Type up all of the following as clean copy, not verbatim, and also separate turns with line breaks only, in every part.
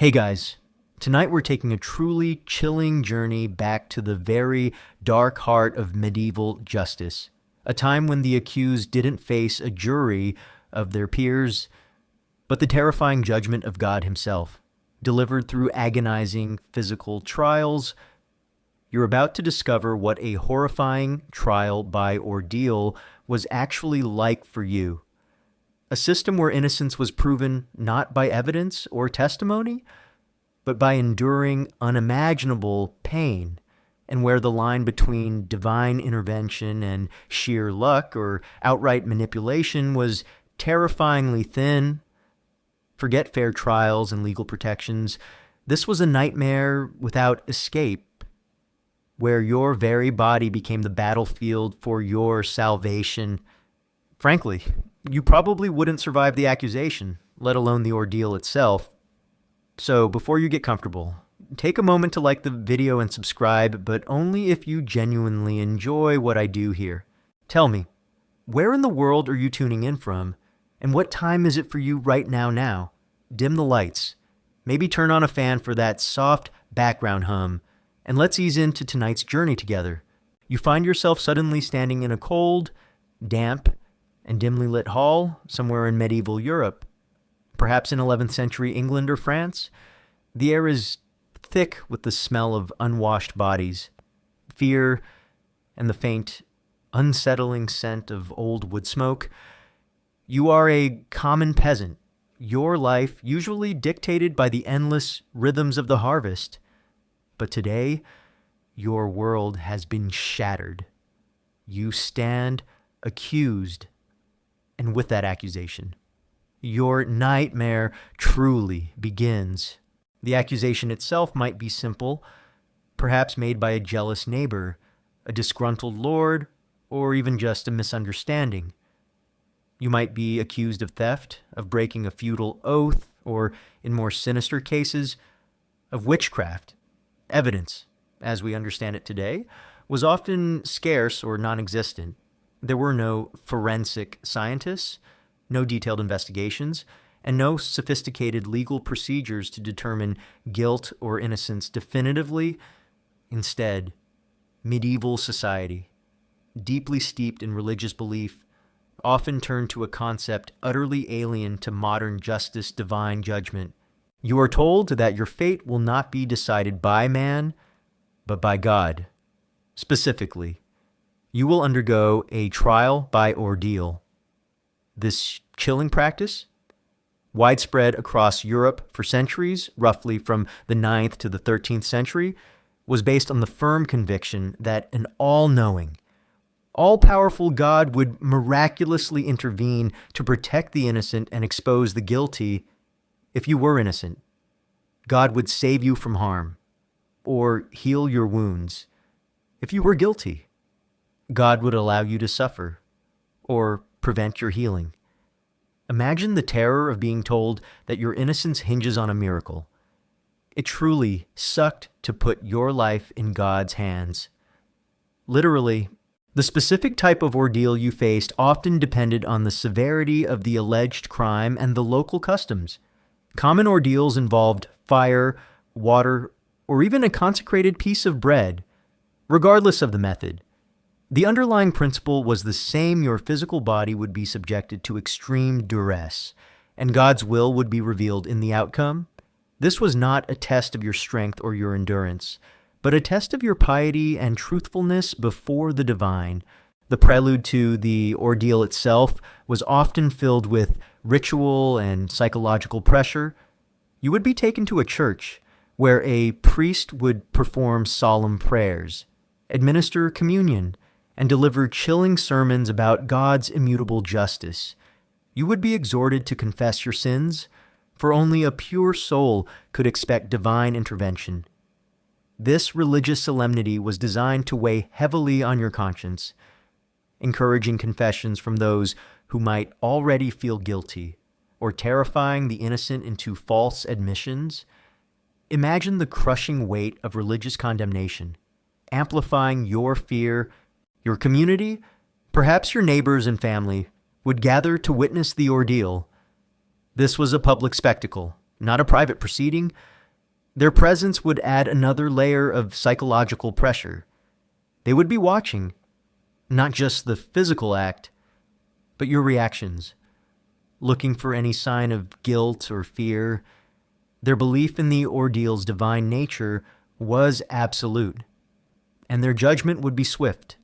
Hey guys, tonight we're taking a truly chilling journey back to the very dark heart of medieval justice, a time when the accused didn't face a jury of their peers, but the terrifying judgment of God himself, delivered through agonizing physical trials. You're about to discover what a horrifying trial by ordeal was actually like for you. A system where innocence was proven not by evidence or testimony, but by enduring unimaginable pain, and where the line between divine intervention and sheer luck or outright manipulation was terrifyingly thin. Forget fair trials and legal protections. This was a nightmare without escape, where your very body became the battlefield for your salvation. Frankly, you probably wouldn't survive the accusation, let alone the ordeal itself. So before you get comfortable, take a moment to like the video and subscribe, but only if you genuinely enjoy what I do here. Tell me, where in the world are you tuning in from, and what time is it for you right now? Dim the lights, maybe turn on a fan for that soft background hum, and let's ease into tonight's journey together. You find yourself suddenly standing in a cold, damp, and dimly lit hall somewhere in medieval Europe. Perhaps in 11th century England or France. The air is thick with the smell of unwashed bodies, fear, and the faint, unsettling scent of old wood smoke. You are a common peasant, your life usually dictated by the endless rhythms of the harvest. But today, your world has been shattered. You stand accused, and with that accusation, your nightmare truly begins. The accusation itself might be simple, perhaps made by a jealous neighbor, a disgruntled lord, or even just a misunderstanding. You might be accused of theft, of breaking a feudal oath, or, in more sinister cases, of witchcraft. Evidence, as we understand it today, was often scarce or non-existent. There were no forensic scientists, no detailed investigations, and no sophisticated legal procedures to determine guilt or innocence definitively. Instead, medieval society, deeply steeped in religious belief, often turned to a concept utterly alien to modern justice, divine judgment. You are told that your fate will not be decided by man, but by God. Specifically, you will undergo a trial by ordeal. This chilling practice, widespread across Europe for centuries, roughly from the 9th to the 13th century, was based on the firm conviction that an all-knowing, all-powerful God would miraculously intervene to protect the innocent and expose the guilty. If you were innocent, God would save you from harm or heal your wounds. If you were guilty, God would allow you to suffer or prevent your healing. Imagine the terror of being told that your innocence hinges on a miracle. It truly sucked to put your life in God's hands. Literally, the specific type of ordeal you faced often depended on the severity of the alleged crime and the local customs. Common ordeals involved fire, water, or even a consecrated piece of bread. Regardless of the method, the underlying principle was the same: your physical body would be subjected to extreme duress, and God's will would be revealed in the outcome. This was not a test of your strength or your endurance, but a test of your piety and truthfulness before the divine. The prelude to the ordeal itself was often filled with ritual and psychological pressure. You would be taken to a church where a priest would perform solemn prayers, administer communion, and deliver chilling sermons about God's immutable justice. You would be exhorted to confess your sins, for only a pure soul could expect divine intervention. This religious solemnity was designed to weigh heavily on your conscience, encouraging confessions from those who might already feel guilty, or terrifying the innocent into false admissions. Imagine the crushing weight of religious condemnation, amplifying your fear. Your community, perhaps your neighbors and family, would gather to witness the ordeal. This was a public spectacle, not a private proceeding. Their presence would add another layer of psychological pressure. They would be watching, not just the physical act, but your reactions, looking for any sign of guilt or fear. Their belief in the ordeal's divine nature was absolute, and their judgment would be swift,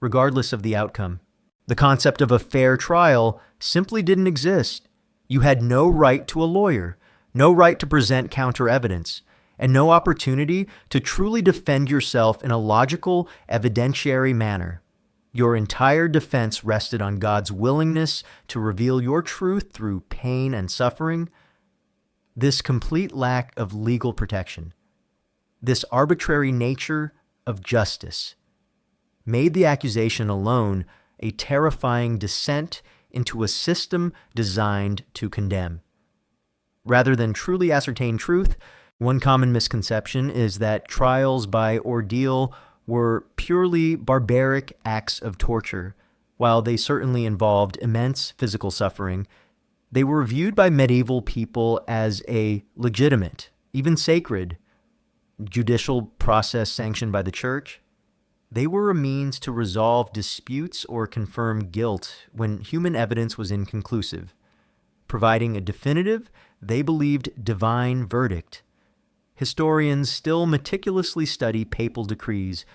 regardless of the outcome. The concept of a fair trial simply didn't exist. You had no right to a lawyer, no right to present counter-evidence, and no opportunity to truly defend yourself in a logical, evidentiary manner. Your entire defense rested on God's willingness to reveal your truth through pain and suffering. This complete lack of legal protection, this arbitrary nature of justice, made the accusation alone a terrifying descent into a system designed to condemn. Rather than truly ascertain truth, one common misconception is that trials by ordeal were purely barbaric acts of torture. While they certainly involved immense physical suffering, they were viewed by medieval people as a legitimate, even sacred, judicial process sanctioned by the church. They were a means to resolve disputes or confirm guilt when human evidence was inconclusive, providing a definitive, they believed, divine verdict. Historians still meticulously study papal decrees,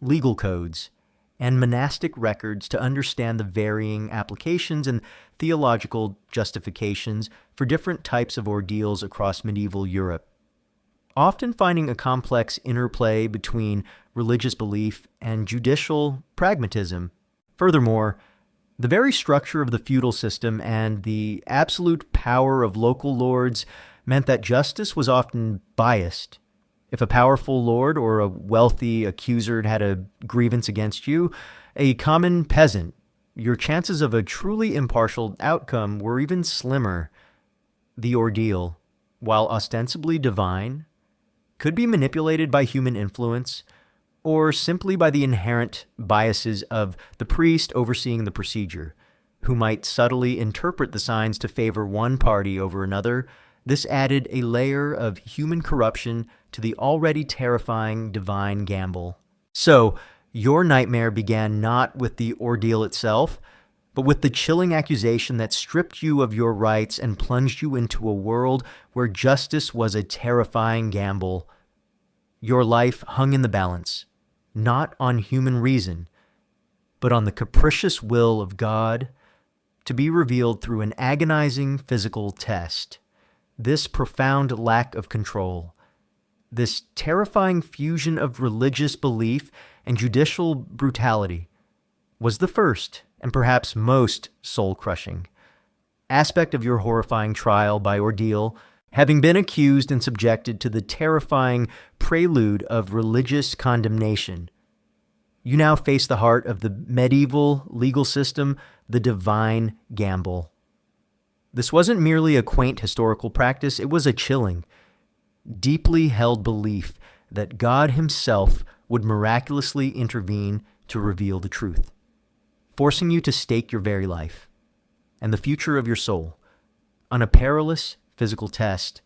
legal codes, and monastic records to understand the varying applications and theological justifications for different types of ordeals across medieval Europe, often finding a complex interplay between religious belief and judicial pragmatism. Furthermore, the very structure of the feudal system and the absolute power of local lords meant that justice was often biased. If a powerful lord or a wealthy accuser had a grievance against you, a common peasant, your chances of a truly impartial outcome were even slimmer. The ordeal, while ostensibly divine, could be manipulated by human influence or simply by the inherent biases of the priest overseeing the procedure, who might subtly interpret the signs to favor one party over another. This added a layer of human corruption to the already terrifying divine gamble. So, your nightmare began not with the ordeal itself, but with the chilling accusation that stripped you of your rights and plunged you into a world where justice was a terrifying gamble. Your life hung in the balance, not on human reason, but on the capricious will of God, to be revealed through an agonizing physical test. This profound lack of control, this terrifying fusion of religious belief and judicial brutality, was the first and perhaps most soul-crushing aspect of your horrifying trial by ordeal. Having been accused and subjected to the terrifying prelude of religious condemnation, you now face the heart of the medieval legal system, the divine gamble. This wasn't merely a quaint historical practice, it was a chilling, deeply held belief that God himself would miraculously intervene to reveal the truth, forcing you to stake your very life and the future of your soul on a perilous physical test.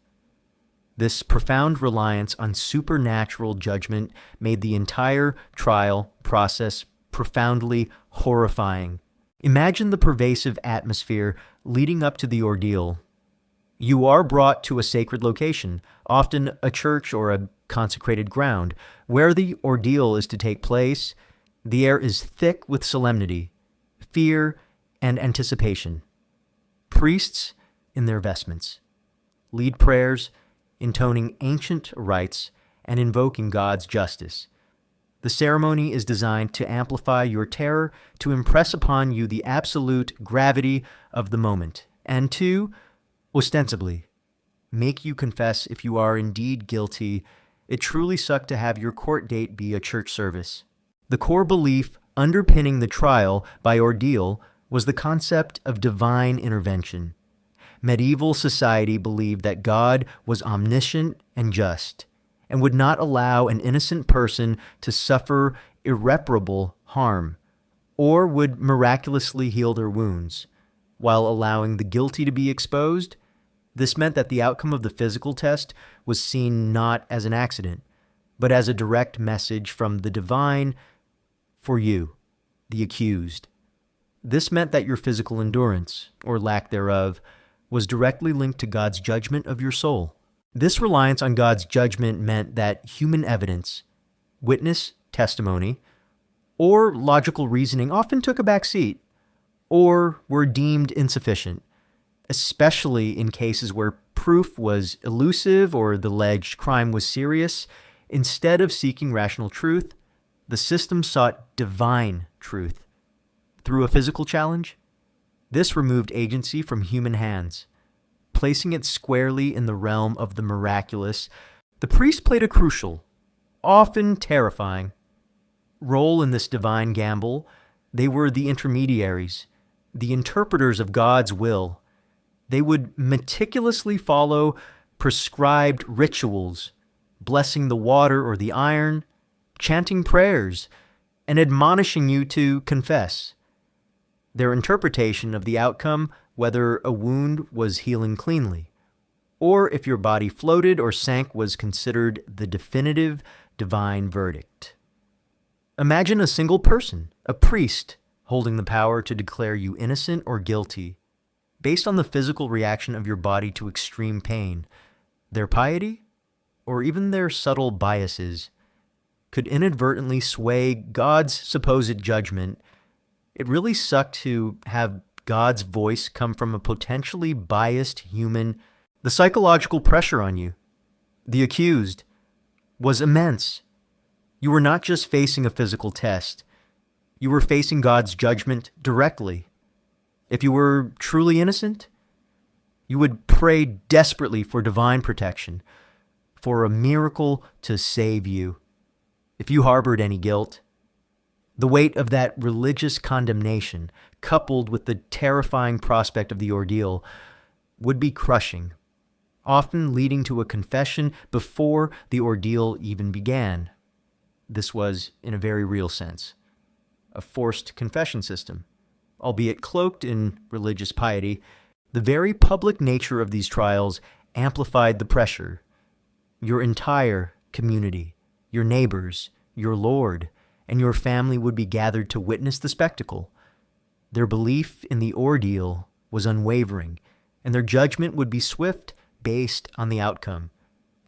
This profound reliance on supernatural judgment made the entire trial process profoundly horrifying. Imagine the pervasive atmosphere leading up to the ordeal. You are brought to a sacred location, often a church or a consecrated ground, where the ordeal is to take place. The air is thick with solemnity, fear, and anticipation. Priests in their vestments lead prayers, intoning ancient rites and invoking God's justice. The ceremony is designed to amplify your terror, to impress upon you the absolute gravity of the moment, and to, ostensibly, make you confess if you are indeed guilty. It truly sucked to have your court date be a church service. The core belief underpinning the trial by ordeal was the concept of divine intervention. Medieval society believed that God was omniscient and just, and would not allow an innocent person to suffer irreparable harm, or would miraculously heal their wounds, while allowing the guilty to be exposed. This meant that the outcome of the physical test was seen not as an accident, but as a direct message from the divine for you, the accused. This meant that your physical endurance, or lack thereof, was directly linked to God's judgment of your soul. This reliance on God's judgment meant that human evidence, witness, testimony, or logical reasoning often took a back seat, or were deemed insufficient, especially in cases where proof was elusive or the alleged crime was serious. Instead of seeking rational truth, the system sought divine truth. Through a physical challenge, this removed agency from human hands, placing it squarely in the realm of the miraculous. The priest played a crucial, often terrifying, role in this divine gamble. They were the intermediaries, the interpreters of God's will. They would meticulously follow prescribed rituals, blessing the water or the iron, chanting prayers, and admonishing you to confess. Their interpretation of the outcome, whether a wound was healing cleanly, or if your body floated or sank, was considered the definitive divine verdict. Imagine a single person, a priest, holding the power to declare you innocent or guilty, based on the physical reaction of your body to extreme pain. Their piety, or even their subtle biases, could inadvertently sway God's supposed judgment. It really sucked to have God's voice come from a potentially biased human. The psychological pressure on you, the accused, was immense. You were not just facing a physical test. You were facing God's judgment directly. If you were truly innocent, you would pray desperately for divine protection, for a miracle to save you. If you harbored any guilt, the weight of that religious condemnation, coupled with the terrifying prospect of the ordeal, would be crushing, often leading to a confession before the ordeal even began. This was, in a very real sense, a forced confession system, albeit cloaked in religious piety. The very public nature of these trials amplified the pressure. Your entire community, your neighbors, your Lord, and your family would be gathered to witness the spectacle. Their belief in the ordeal was unwavering, and their judgment would be swift based on the outcome.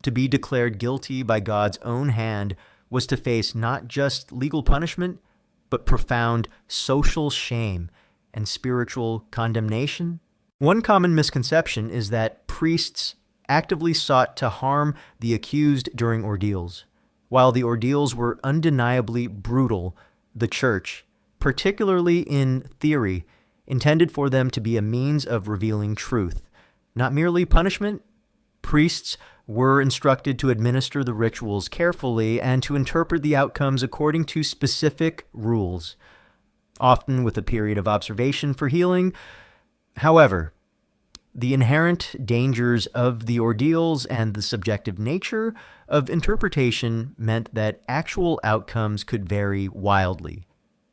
To be declared guilty by God's own hand was to face not just legal punishment, but profound social shame and spiritual condemnation. One common misconception is that priests actively sought to harm the accused during ordeals. While the ordeals were undeniably brutal, the church, particularly in theory, intended for them to be a means of revealing truth, not merely punishment. Priests were instructed to administer the rituals carefully and to interpret the outcomes according to specific rules, often with a period of observation for healing. However, the inherent dangers of the ordeals and the subjective nature of interpretation meant that actual outcomes could vary wildly.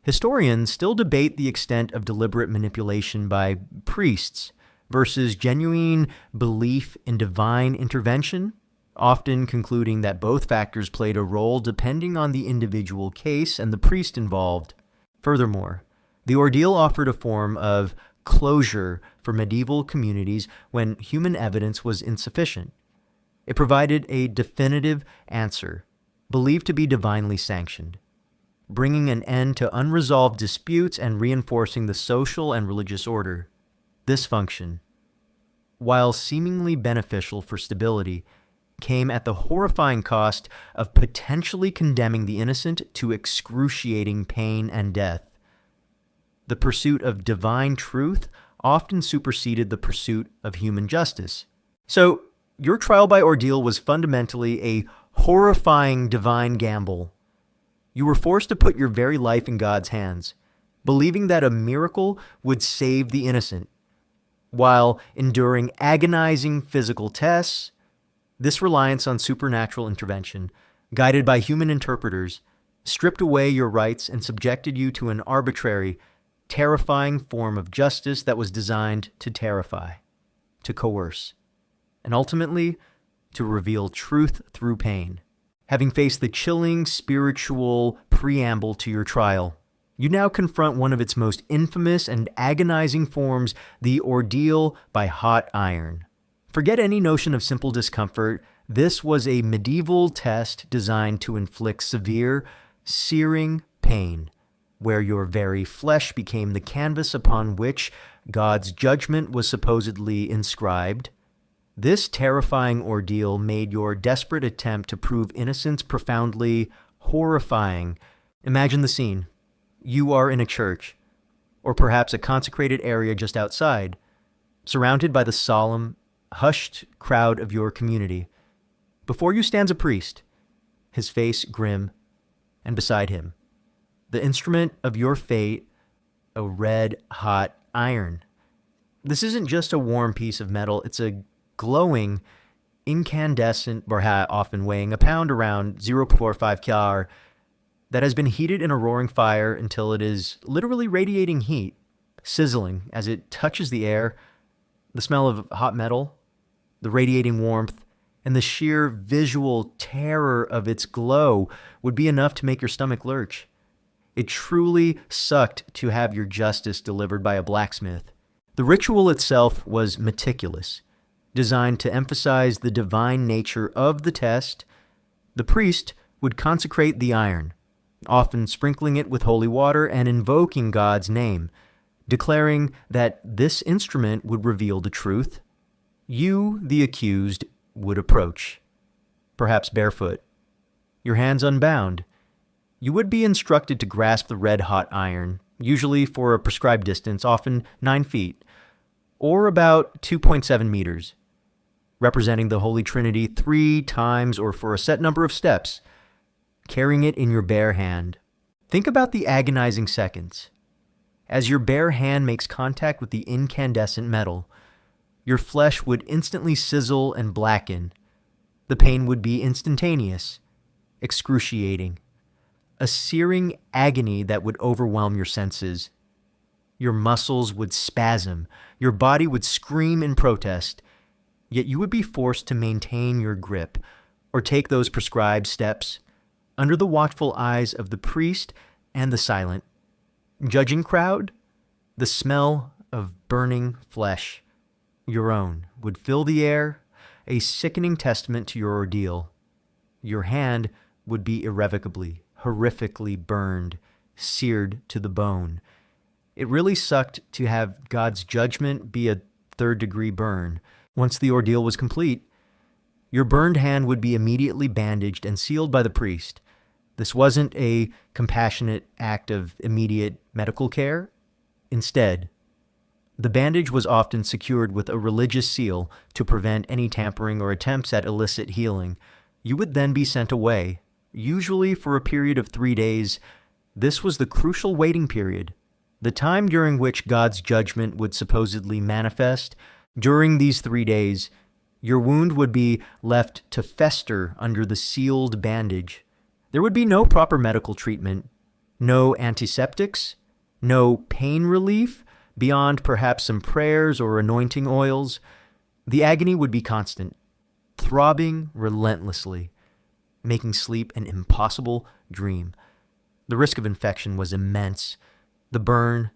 Historians still debate the extent of deliberate manipulation by priests versus genuine belief in divine intervention, often concluding that both factors played a role depending on the individual case and the priest involved. Furthermore, the ordeal offered a form of closure for medieval communities when human evidence was insufficient. It provided a definitive answer, believed to be divinely sanctioned, bringing an end to unresolved disputes and reinforcing the social and religious order. This function, while seemingly beneficial for stability, came at the horrifying cost of potentially condemning the innocent to excruciating pain and death. The pursuit of divine truth often superseded the pursuit of human justice. So, your trial by ordeal was fundamentally a horrifying divine gamble. You were forced to put your very life in God's hands, believing that a miracle would save the innocent, while enduring agonizing physical tests. This reliance on supernatural intervention, guided by human interpreters, stripped away your rights and subjected you to an arbitrary, terrifying form of justice that was designed to terrify, to coerce. and ultimately to reveal truth through pain. Having faced the chilling spiritual preamble to your trial, you now confront one of its most infamous and agonizing forms, the ordeal by hot iron. Forget any notion of simple discomfort. This was a medieval test designed to inflict severe, searing pain, where your very flesh became the canvas upon which God's judgment was supposedly inscribed. This terrifying ordeal made your desperate attempt to prove innocence profoundly horrifying. Imagine the scene. You are in a church, or perhaps a consecrated area just outside, surrounded by the solemn, hushed crowd of your community. Before you stands a priest, his face grim, and beside him, the instrument of your fate, a red-hot iron. This isn't just a warm piece of metal, it's a glowing, incandescent barhat, often weighing a pound, around 0.45 kar, that has been heated in a roaring fire until it is literally radiating heat, sizzling as it touches the air. The smell of hot metal, the radiating warmth, and the sheer visual terror of its glow would be enough to make your stomach lurch. It truly sucked to have your justice delivered by a blacksmith. The ritual itself was meticulous, designed to emphasize the divine nature of the test. The priest would consecrate the iron, often sprinkling it with holy water and invoking God's name, declaring that this instrument would reveal the truth. You, the accused, would approach, perhaps barefoot, your hands unbound. You would be instructed to grasp the red-hot iron, usually for a prescribed distance, often 9 feet, or about 2.7 meters, representing the Holy Trinity 3 times or for a set number of steps, carrying it in your bare hand. Think about the agonizing seconds. As your bare hand makes contact with the incandescent metal, your flesh would instantly sizzle and blacken. The pain would be instantaneous, excruciating, a searing agony that would overwhelm your senses. Your muscles would spasm, your body would scream in protest, yet you would be forced to maintain your grip or take those prescribed steps under the watchful eyes of the priest and the silent, judging crowd. The smell of burning flesh, your own, would fill the air, a sickening testament to your ordeal. Your hand would be irrevocably, horrifically burned, seared to the bone. It really sucked to have God's judgment be a third-degree burn. Once the ordeal was complete, your burned hand would be immediately bandaged and sealed by the priest. This wasn't a compassionate act of immediate medical care. Instead, the bandage was often secured with a religious seal to prevent any tampering or attempts at illicit healing. You would then be sent away, usually for a period of 3 days. This was the crucial waiting period, the time during which God's judgment would supposedly manifest. During these 3 days, your wound would be left to fester under the sealed bandage. There would be no proper medical treatment, no antiseptics, no pain relief, beyond perhaps some prayers or anointing oils. The agony would be constant, throbbing relentlessly, making sleep an impossible dream. The risk of infection was immense. The burn,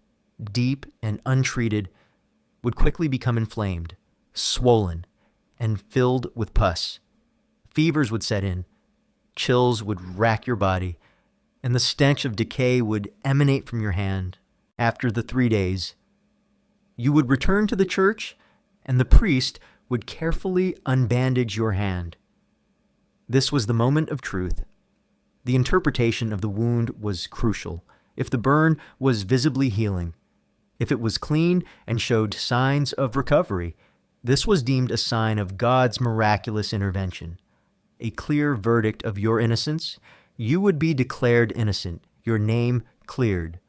deep and untreated, would quickly become inflamed, swollen, and filled with pus. Fevers would set in, chills would rack your body, and the stench of decay would emanate from your hand. After the 3 days, you would return to the church, and the priest would carefully unbandage your hand. This was the moment of truth. The interpretation of the wound was crucial. If the burn was visibly healing, if it was clean and showed signs of recovery, this was deemed a sign of God's miraculous intervention, a clear verdict of your innocence. You would be declared innocent, your name cleared,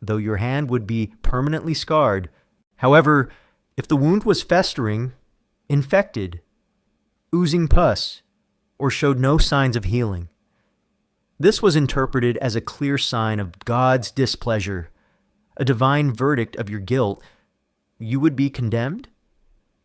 though your hand would be permanently scarred. However, if the wound was festering, infected, oozing pus, or showed no signs of healing, this was interpreted as a clear sign of God's displeasure, a divine verdict of your guilt. You would be condemned,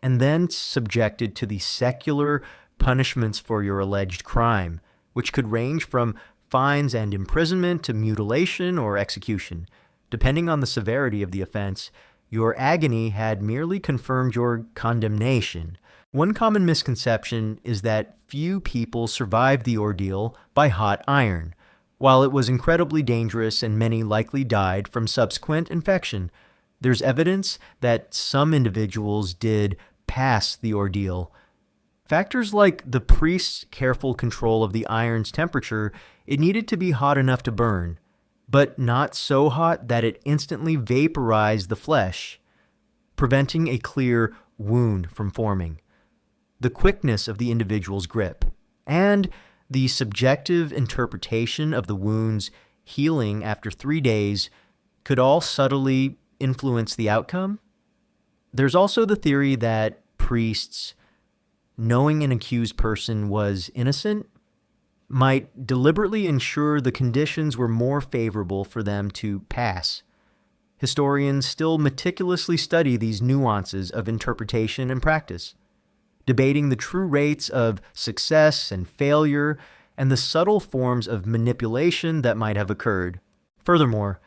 and then subjected to the secular punishments for your alleged crime, which could range from fines and imprisonment to mutilation or execution. Depending on the severity of the offense, your agony had merely confirmed your condemnation. One common misconception is that few people survived the ordeal by hot iron. While it was incredibly dangerous and many likely died from subsequent infection, there's evidence that some individuals did pass the ordeal. Factors like the priest's careful control of the iron's temperature, it needed to be hot enough to burn, but not so hot that it instantly vaporized the flesh, preventing a clear wound from forming. The quickness of the individual's grip, and the subjective interpretation of the wound's healing after 3 days could all subtly influence the outcome. There's also the theory that priests, knowing an accused person was innocent, might deliberately ensure the conditions were more favorable for them to pass. Historians still meticulously study these nuances of interpretation and practice, debating the true rates of success and failure and the subtle forms of manipulation that might have occurred. Furthermore,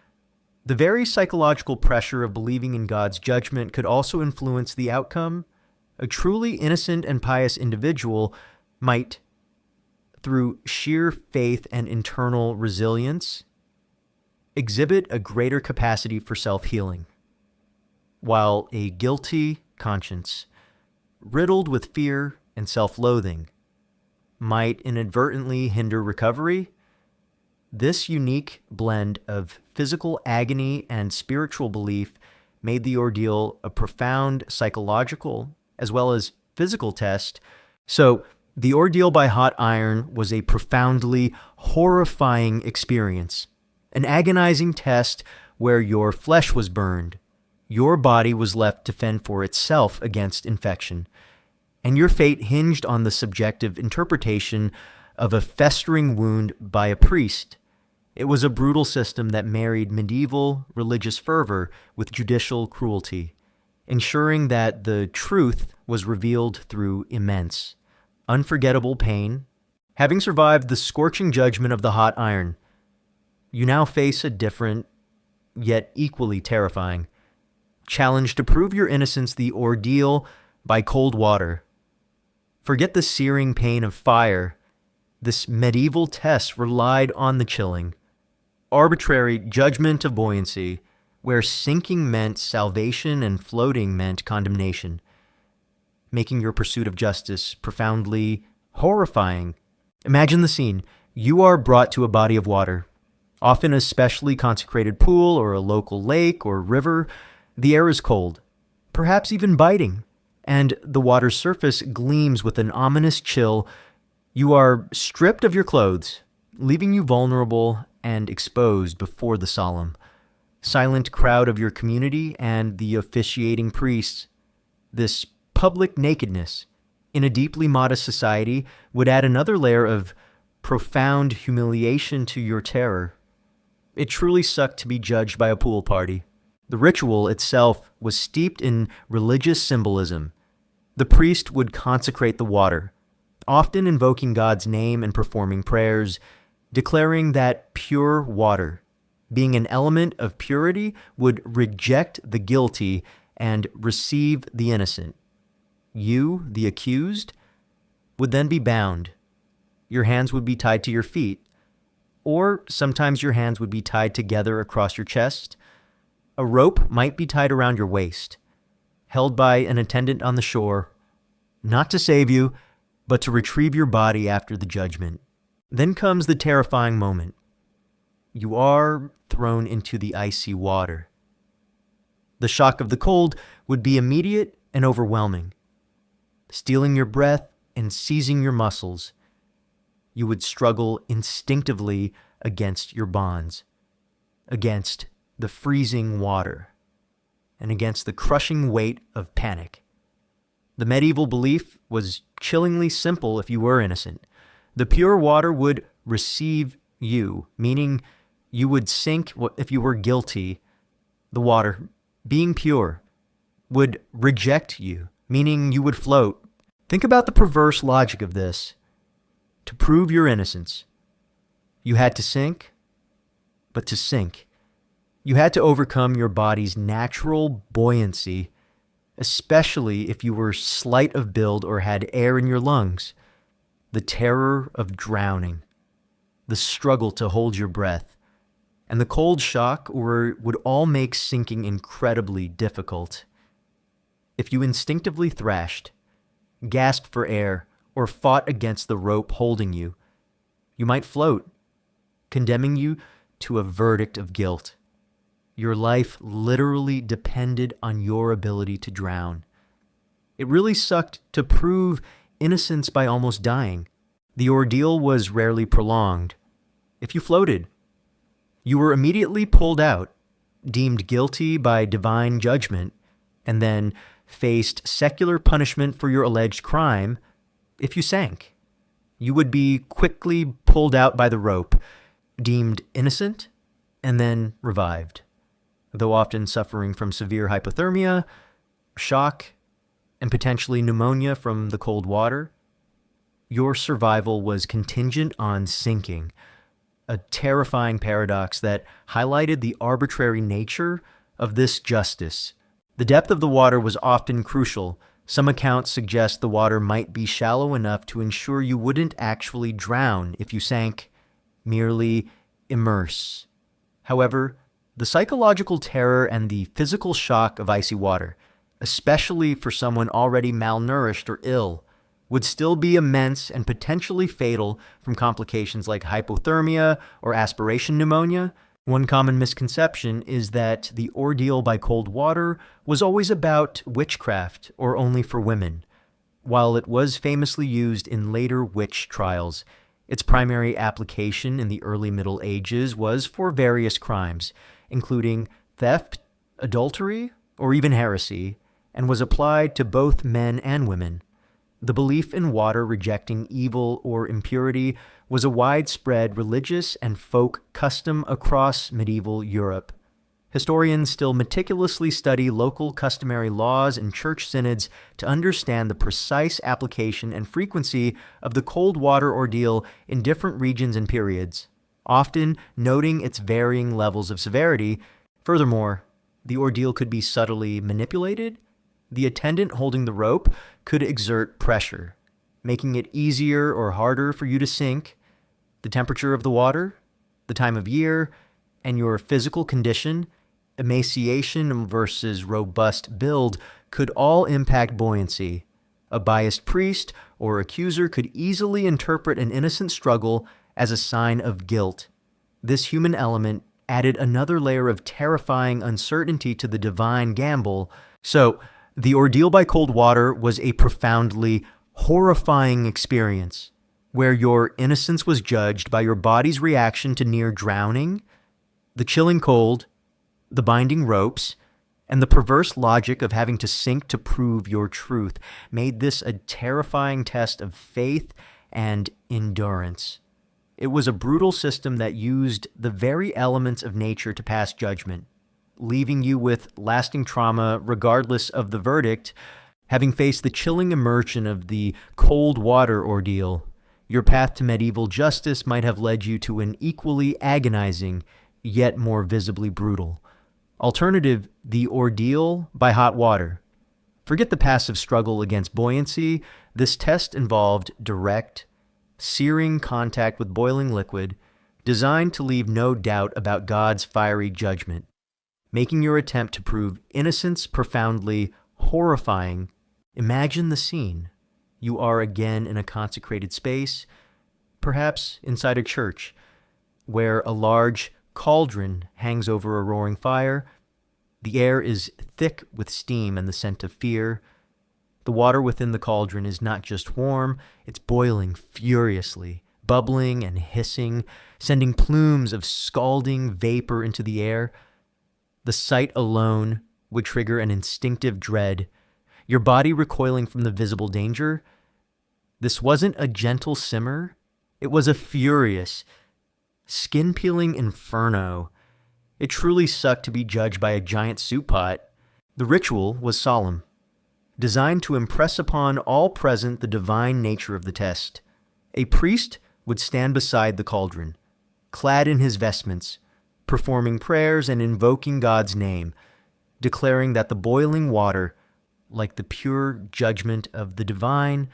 the very psychological pressure of believing in God's judgment could also influence the outcome. A truly innocent and pious individual might, through sheer faith and internal resilience, exhibit a greater capacity for self-healing, while a guilty conscience, riddled with fear and self-loathing, might inadvertently hinder recovery. This unique blend of physical agony and spiritual belief made the ordeal a profound psychological as well as physical test. So, the ordeal by hot iron was a profoundly horrifying experience, an agonizing test where your flesh was burned, your body was left to fend for itself against infection, and your fate hinged on the subjective interpretation of a festering wound by a priest. It was a brutal system that married medieval religious fervor with judicial cruelty, ensuring that the truth was revealed through immense, unforgettable pain. Having survived the scorching judgment of the hot iron, you now face a different, yet equally terrifying challenge to prove your innocence: the ordeal by cold water. Forget the searing pain of fire. This medieval test relied on the chilling, arbitrary judgment of buoyancy, where sinking meant salvation and floating meant condemnation, making your pursuit of justice profoundly horrifying. Imagine the scene. You are brought to a body of water, often a specially consecrated pool or a local lake or river. The air is cold, perhaps even biting, and the water's surface gleams with an ominous chill. You are stripped of your clothes, leaving you vulnerable and exposed before the solemn, silent crowd of your community and the officiating priests. This public nakedness in a deeply modest society would add another layer of profound humiliation to your terror. It truly sucked to be judged by a pool party. The ritual itself was steeped in religious symbolism. The priest would consecrate the water, often invoking God's name and performing prayers, declaring that pure water, being an element of purity, would reject the guilty and receive the innocent. You, the accused, would then be bound. Your hands would be tied to your feet, or sometimes your hands would be tied together across your chest. A rope might be tied around your waist, held by an attendant on the shore, not to save you, but to retrieve your body after the judgment. Then comes the terrifying moment. You are thrown into the icy water. The shock of the cold would be immediate and overwhelming, stealing your breath and seizing your muscles. You would struggle instinctively against your bonds, against the freezing water, and against the crushing weight of panic. The medieval belief was chillingly simple if you were innocent. The pure water would receive you, meaning you would sink if you were guilty. The water, being pure, would reject you, meaning you would float. Think about the perverse logic of this. To prove your innocence, you had to sink, but to sink, you had to overcome your body's natural buoyancy, especially if you were slight of build or had air in your lungs. The terror of drowning, the struggle to hold your breath, and the cold shock would all make sinking incredibly difficult. If you instinctively thrashed, gasped for air, or fought against the rope holding you, you might float, condemning you to a verdict of guilt. Your life literally depended on your ability to drown. It really sucked to prove innocence by almost dying. The ordeal was rarely prolonged. If you floated, you were immediately pulled out, deemed guilty by divine judgment, and then faced secular punishment for your alleged crime. If you sank, you would be quickly pulled out by the rope, deemed innocent, and then revived. Though often suffering from severe hypothermia, shock, and potentially pneumonia from the cold water, your survival was contingent on sinking, a terrifying paradox that highlighted the arbitrary nature of this justice. The depth of the water was often crucial. Some accounts suggest the water might be shallow enough to ensure you wouldn't actually drown if you sank, merely immerse. However, the psychological terror and the physical shock of icy water, especially for someone already malnourished or ill, would still be immense and potentially fatal from complications like hypothermia or aspiration pneumonia. One common misconception is that the ordeal by cold water was always about witchcraft or only for women. While it was famously used in later witch trials, its primary application in the early Middle Ages was for various crimes, including theft, adultery, or even heresy, and was applied to both men and women. The belief in water rejecting evil or impurity was a widespread religious and folk custom across medieval Europe. Historians still meticulously study local customary laws and church synods to understand the precise application and frequency of the cold water ordeal in different regions and periods, often noting its varying levels of severity. Furthermore, the ordeal could be subtly manipulated. The attendant holding the rope could exert pressure, making it easier or harder for you to sink. The temperature of the water, the time of year, and your physical condition, emaciation versus robust build, could all impact buoyancy. A biased priest or accuser could easily interpret an innocent struggle as a sign of guilt. This human element added another layer of terrifying uncertainty to the divine gamble. So, the ordeal by cold water was a profoundly horrifying experience, where your innocence was judged by your body's reaction to near drowning, the chilling cold, the binding ropes, and the perverse logic of having to sink to prove your truth made this a terrifying test of faith and endurance. It was a brutal system that used the very elements of nature to pass judgment, leaving you with lasting trauma regardless of the verdict. Having faced the chilling immersion of the cold water ordeal, your path to medieval justice might have led you to an equally agonizing, yet more visibly brutal alternative: the ordeal by hot water. Forget the passive struggle against buoyancy. This test involved direct, searing contact with boiling liquid, designed to leave no doubt about God's fiery judgment, making your attempt to prove innocence profoundly horrifying. Imagine the scene. You are again in a consecrated space, perhaps inside a church, where a large cauldron hangs over a roaring fire. The air is thick with steam and the scent of fear. The water within the cauldron is not just warm, it's boiling furiously, bubbling and hissing, sending plumes of scalding vapor into the air. The sight alone would trigger an instinctive dread, your body recoiling from the visible danger. This wasn't a gentle simmer, it was a furious, skin-peeling inferno. It truly sucked to be judged by a giant soup pot. The ritual was solemn. designed to impress upon all present the divine nature of the test. A priest would stand beside the cauldron, clad in his vestments, performing prayers and invoking God's name, declaring that the boiling water, like the pure judgment of the divine,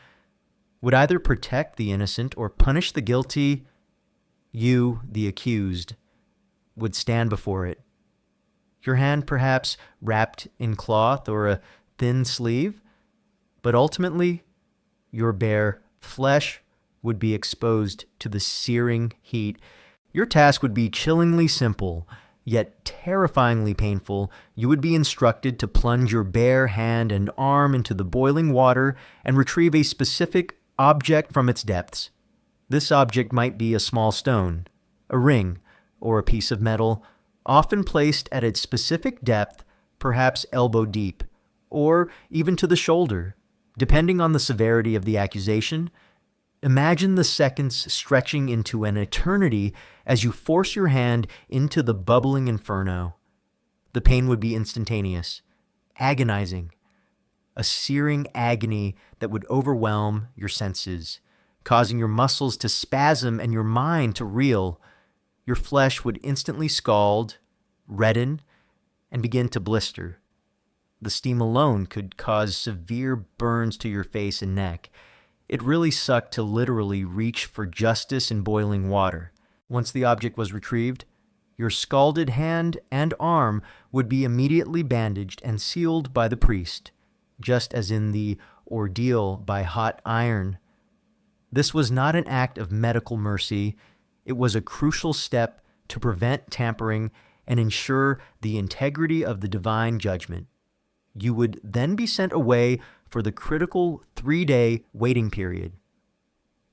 would either protect the innocent or punish the guilty. You, the accused, would stand before it, your hand perhaps wrapped in cloth or a thin sleeve, but ultimately your bare flesh would be exposed to the searing heat. Your task would be chillingly simple, yet terrifyingly painful. You would be instructed to plunge your bare hand and arm into the boiling water and retrieve a specific object from its depths. This object might be a small stone, a ring, or a piece of metal, often placed at its specific depth, perhaps elbow deep, or even to the shoulder, depending on the severity of the accusation. Imagine the seconds stretching into an eternity as you force your hand into the bubbling inferno. The pain would be instantaneous, agonizing, a searing agony that would overwhelm your senses, causing your muscles to spasm and your mind to reel. Your flesh would instantly scald, redden, and begin to blister. The steam alone could cause severe burns to your face and neck. It really sucked to literally reach for justice in boiling water. Once the object was retrieved, your scalded hand and arm would be immediately bandaged and sealed by the priest, just as in the ordeal by hot iron. This was not an act of medical mercy. It was a crucial step to prevent tampering and ensure the integrity of the divine judgment. You would then be sent away for the critical 3-day waiting period.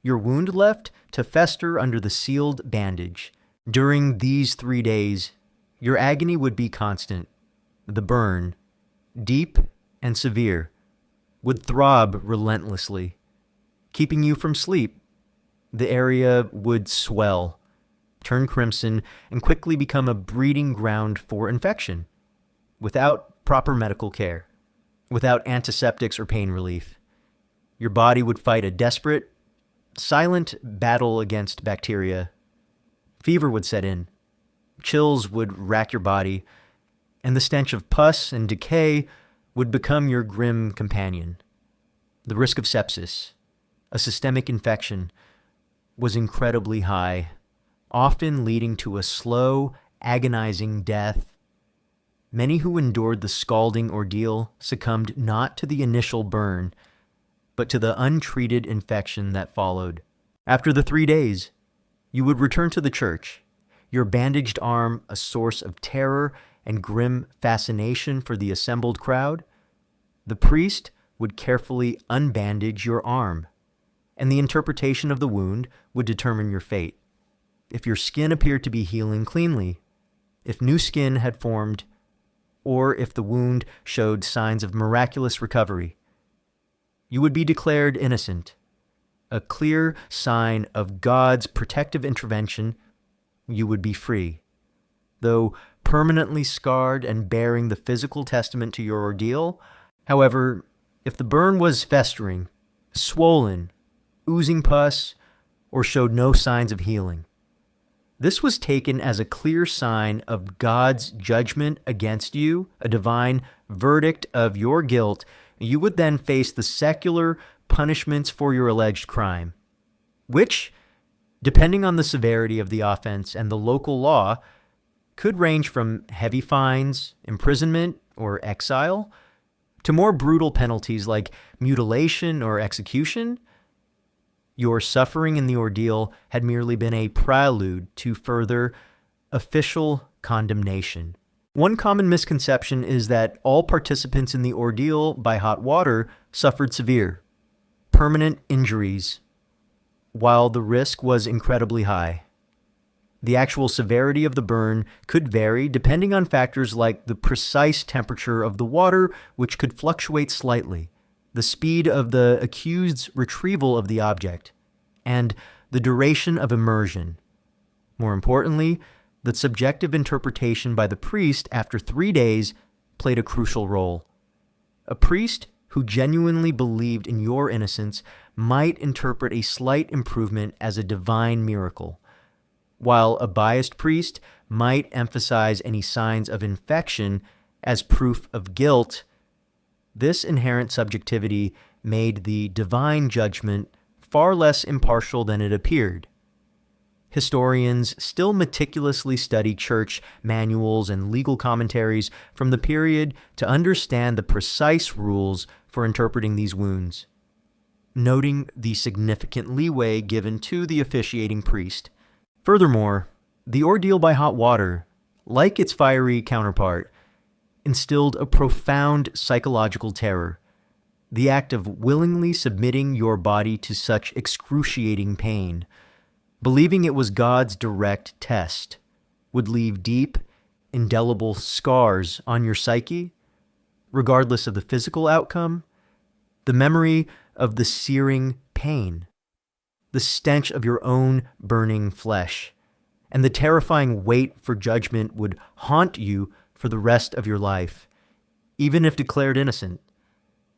Your wound left to fester under the sealed bandage. During these 3 days, your agony would be constant. The burn, deep and severe, would throb relentlessly, keeping you from sleep. The area would swell, turn crimson, and quickly become a breeding ground for infection. Without proper medical care, without antiseptics or pain relief, your body would fight a desperate, silent battle against bacteria. Fever would set in, chills would rack your body, and the stench of pus and decay would become your grim companion. The risk of sepsis, a systemic infection, was incredibly high, often leading to a slow, agonizing death. Many who endured the scalding ordeal succumbed not to the initial burn, but to the untreated infection that followed. After the 3 days, you would return to the church, your bandaged arm a source of terror and grim fascination for the assembled crowd. The priest would carefully unbandage your arm, and the interpretation of the wound would determine your fate. If your skin appeared to be healing cleanly, if new skin had formed, or if the wound showed signs of miraculous recovery, you would be declared innocent, a clear sign of God's protective intervention. You would be free. Though permanently scarred and bearing the physical testament to your ordeal, however, if the burn was festering, swollen, oozing pus, or showed no signs of healing, this was taken as a clear sign of God's judgment against you, a divine verdict of your guilt. You would then face the secular punishments for your alleged crime, which, depending on the severity of the offense and the local law, could range from heavy fines, imprisonment, or exile, to more brutal penalties like mutilation or execution. Your suffering in the ordeal had merely been a prelude to further official condemnation. One common misconception is that all participants in the ordeal by hot water suffered severe, permanent injuries, while the risk was incredibly high. The actual severity of the burn could vary depending on factors like the precise temperature of the water, which could fluctuate slightly, the speed of the accused's retrieval of the object, and the duration of immersion. More importantly, the subjective interpretation by the priest after 3 days played a crucial role. A priest who genuinely believed in your innocence might interpret a slight improvement as a divine miracle, while a biased priest might emphasize any signs of infection as proof of guilt. This inherent subjectivity made the divine judgment far less impartial than it appeared. Historians still meticulously study church manuals and legal commentaries from the period to understand the precise rules for interpreting these wounds, noting the significant leeway given to the officiating priest. Furthermore, the ordeal by hot water, like its fiery counterpart, instilled a profound psychological terror. The act of willingly submitting your body to such excruciating pain, believing it was God's direct test, would leave deep, indelible scars on your psyche, regardless of the physical outcome. The memory of the searing pain, the stench of your own burning flesh, and the terrifying wait for judgment would haunt you for the rest of your life. Even if declared innocent,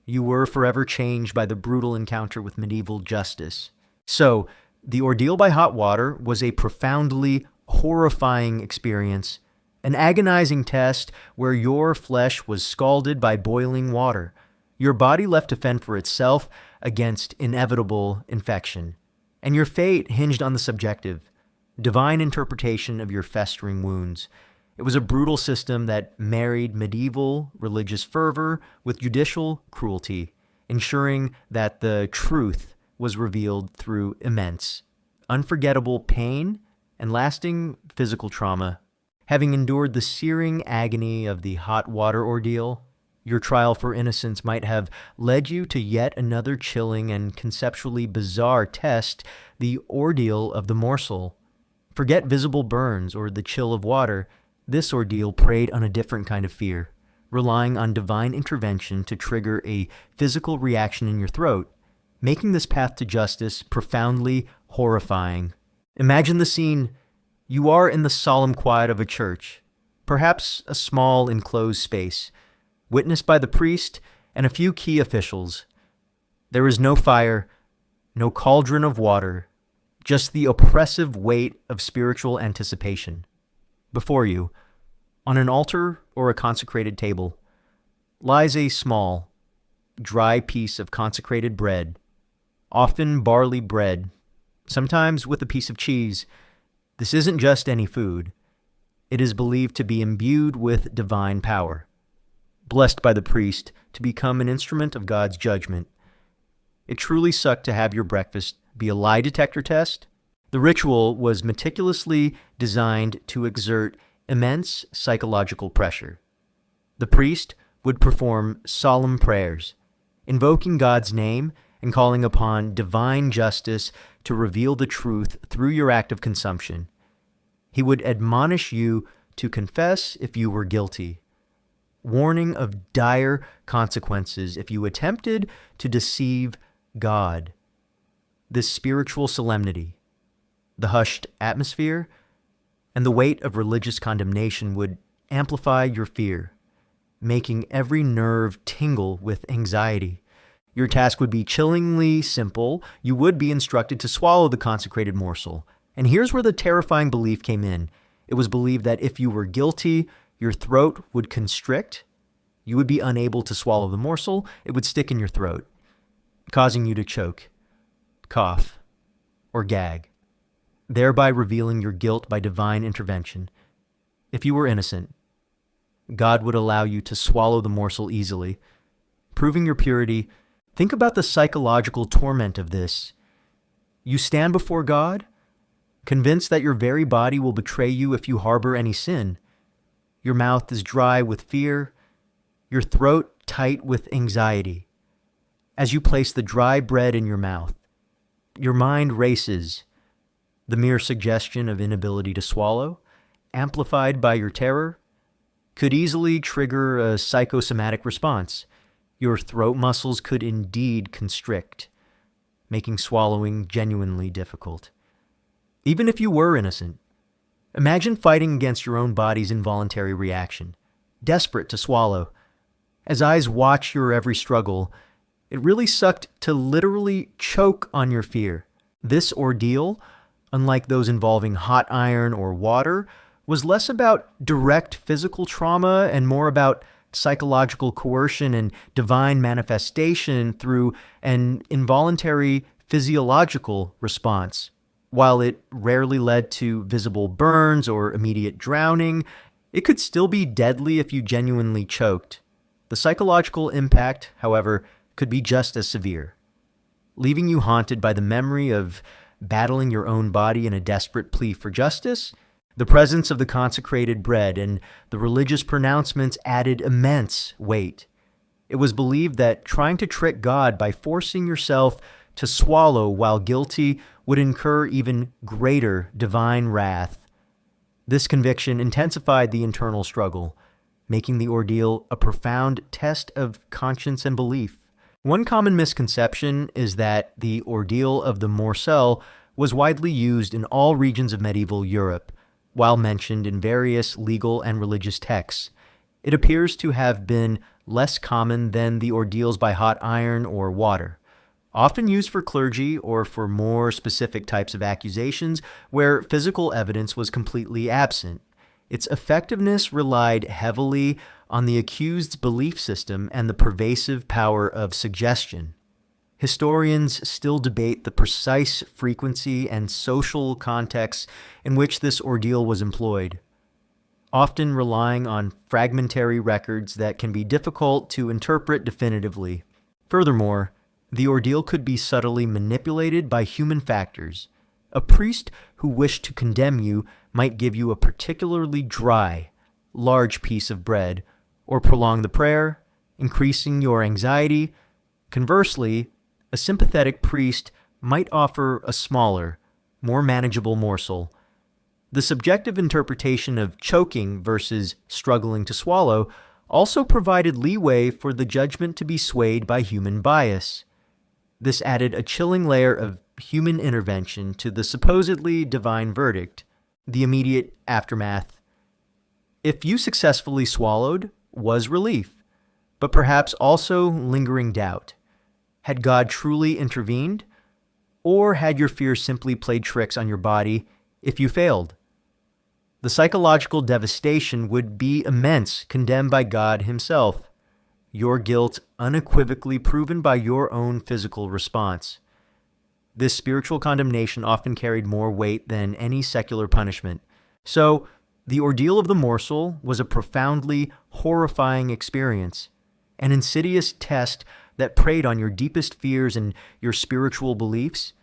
you were forever changed by the brutal encounter with medieval justice. So, the ordeal by hot water was a profoundly horrifying experience, an agonizing test where your flesh was scalded by boiling water, your body left to fend for itself against inevitable infection, and your fate hinged on the subjective, divine interpretation of your festering wounds. It was a brutal system that married medieval religious fervor with judicial cruelty, ensuring that the truth was revealed through immense, unforgettable pain and lasting physical trauma. Having endured the searing agony of the hot water ordeal, your trial for innocence might have led you to yet another chilling and conceptually bizarre test, the ordeal of the morsel. Forget visible burns or the chill of water. This ordeal preyed on a different kind of fear, relying on divine intervention to trigger a physical reaction in your throat, making this path to justice profoundly horrifying. Imagine the scene. You are in the solemn quiet of a church, perhaps a small enclosed space, witnessed by the priest and a few key officials. There is no fire, no cauldron of water, just the oppressive weight of spiritual anticipation. Before you, on an altar or a consecrated table, lies a small, dry piece of consecrated bread, often barley bread, sometimes with a piece of cheese. This isn't just any food. It is believed to be imbued with divine power, blessed by the priest to become an instrument of God's judgment. It truly sucked to have your breakfast be a lie detector test. The ritual was meticulously designed to exert immense psychological pressure. The priest would perform solemn prayers, invoking God's name and calling upon divine justice to reveal the truth through your act of consumption. He would admonish you to confess if you were guilty, warning of dire consequences if you attempted to deceive God. This spiritual solemnity, the hushed atmosphere, and the weight of religious condemnation would amplify your fear, making every nerve tingle with anxiety. Your task would be chillingly simple. You would be instructed to swallow the consecrated morsel. And here's where the terrifying belief came in. It was believed that if you were guilty, your throat would constrict. You would be unable to swallow the morsel. It would stick in your throat, causing you to choke, cough, or gag, thereby revealing your guilt by divine intervention. If you were innocent, God would allow you to swallow the morsel easily, proving your purity. Think about the psychological torment of this. You stand before God, convinced that your very body will betray you if you harbor any sin. Your mouth is dry with fear, your throat tight with anxiety. As you place the dry bread in your mouth, your mind races. The mere suggestion of inability to swallow, amplified by your terror, could easily trigger a psychosomatic response. Your throat muscles could indeed constrict, making swallowing genuinely difficult. Even if you were innocent, imagine fighting against your own body's involuntary reaction, desperate to swallow. As eyes watch your every struggle, it really sucked to literally choke on your fear. This ordeal, unlike those involving hot iron or water, was less about direct physical trauma and more about psychological coercion and divine manifestation through an involuntary physiological response. While it rarely led to visible burns or immediate drowning, it could still be deadly if you genuinely choked. The psychological impact, however, could be just as severe, leaving you haunted by the memory of battling your own body in a desperate plea for justice. The presence of the consecrated bread and the religious pronouncements added immense weight. It was believed that trying to trick God by forcing yourself to swallow while guilty would incur even greater divine wrath. This conviction intensified the internal struggle, making the ordeal a profound test of conscience and belief. One common misconception is that the ordeal of the Morcel was widely used in all regions of medieval Europe. While mentioned in various legal and religious texts, it appears to have been less common than the ordeals by hot iron or water, often used for clergy or for more specific types of accusations where physical evidence was completely absent. Its effectiveness relied heavily on the accused's belief system and the pervasive power of suggestion. Historians still debate the precise frequency and social context in which this ordeal was employed, often relying on fragmentary records that can be difficult to interpret definitively. Furthermore, the ordeal could be subtly manipulated by human factors. A priest who wished to condemn you might give you a particularly dry, large piece of bread, or prolong the prayer, increasing your anxiety. Conversely, a sympathetic priest might offer a smaller, more manageable morsel. The subjective interpretation of choking versus struggling to swallow also provided leeway for the judgment to be swayed by human bias. This added a chilling layer of human intervention to the supposedly divine verdict. The immediate aftermath, if you successfully swallowed, was relief, but perhaps also lingering doubt. Had God truly intervened? Or had your fear simply played tricks on your body if you failed? The psychological devastation would be immense, condemned by God himself. Your guilt unequivocally proven by your own physical response. This spiritual condemnation often carried more weight than any secular punishment. So, the ordeal of the morsel was a profoundly horrifying experience, an insidious test that preyed on your deepest fears and your spiritual beliefs.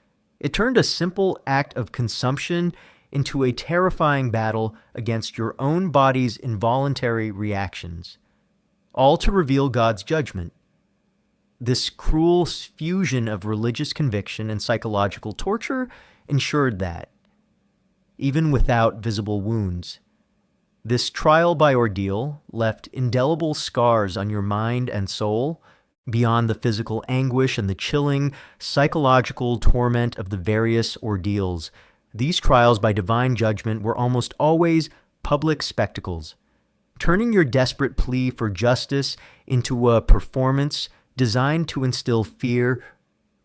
It turned a simple act of consumption into a terrifying battle against your own body's involuntary reactions, all to reveal God's judgment. This cruel fusion of religious conviction and psychological torture ensured that, even without visible wounds, this trial by ordeal left indelible scars on your mind and soul, beyond the physical anguish and the chilling psychological torment of the various ordeals. These trials by divine judgment were almost always public spectacles, turning your desperate plea for justice into a performance designed to instill fear,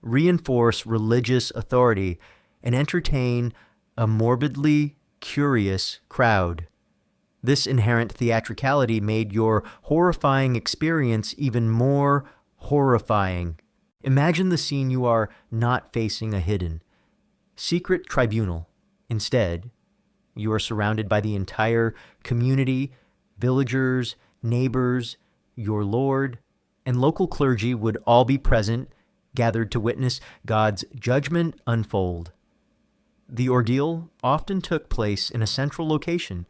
reinforce religious authority, and entertain a morbidly curious crowd. This inherent theatricality made your horrifying experience even more horrifying. Imagine the scene: you are not facing a hidden, secret tribunal. Instead, you are surrounded by the entire community, villagers, neighbors, your lord, and local clergy would all be present, gathered to witness God's judgment unfold. The ordeal often took place in a central location,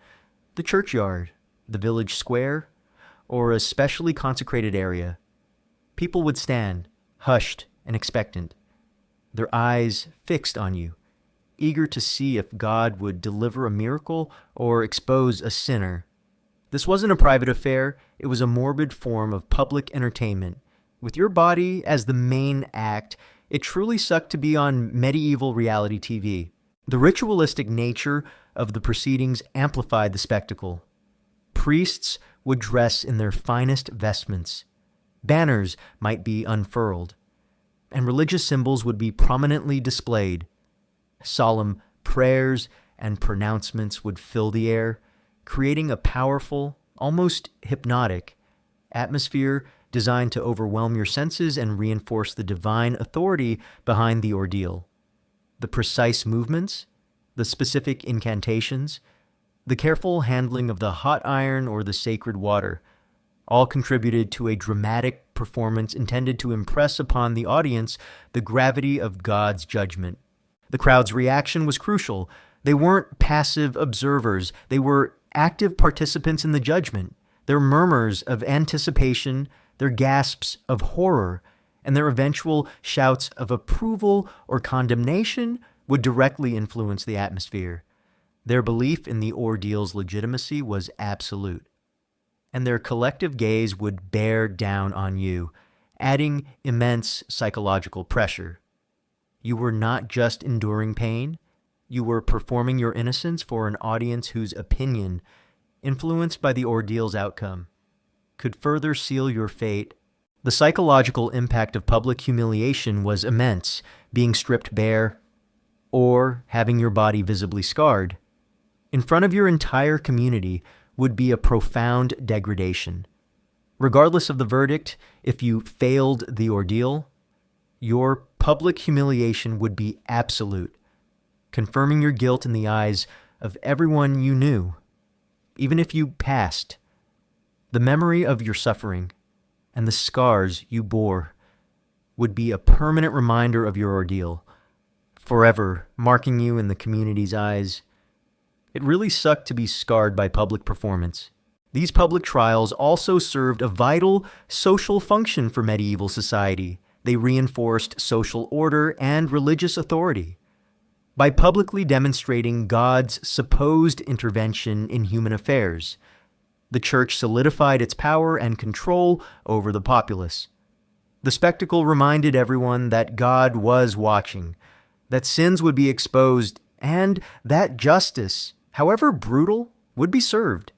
the churchyard, the village square, or a specially consecrated area. People would stand, hushed and expectant, their eyes fixed on you, eager to see if God would deliver a miracle or expose a sinner. This wasn't a private affair, it was a morbid form of public entertainment. With your body as the main act, it truly sucked to be on medieval reality TV. The ritualistic nature of the proceedings amplified the spectacle. Priests would dress in their finest vestments, Banners might be unfurled, and religious symbols would be prominently displayed. Solemn prayers and pronouncements would fill the air, creating a powerful, almost hypnotic atmosphere designed to overwhelm your senses and reinforce the divine authority behind the ordeal. The precise movements, the specific incantations, the careful handling of the hot iron or the sacred water, all contributed to a dramatic performance intended to impress upon the audience the gravity of God's judgment. The crowd's reaction was crucial. They weren't passive observers. They were active participants in the judgment. Their murmurs of anticipation, their gasps of horror, and their eventual shouts of approval or condemnation would directly influence the atmosphere. Their belief in the ordeal's legitimacy was absolute, and their collective gaze would bear down on you, adding immense psychological pressure. You were not just enduring pain, you were performing your innocence for an audience whose opinion, influenced by the ordeal's outcome, could further seal your fate. The psychological impact of public humiliation was immense, being stripped bare, or having your body visibly scarred. In front of your entire community would be a profound degradation. Regardless of the verdict, if you failed the ordeal, your public humiliation would be absolute, confirming your guilt in the eyes of everyone you knew. Even if you passed, the memory of your suffering and the scars you bore would be a permanent reminder of your ordeal, forever marking you in the community's eyes. It really sucked to be scarred by public performance. These public trials also served a vital social function for medieval society. They reinforced social order and religious authority. By publicly demonstrating God's supposed intervention in human affairs, the church solidified its power and control over the populace. The spectacle reminded everyone that God was watching, that sins would be exposed, and that justice, however brutal, would be served.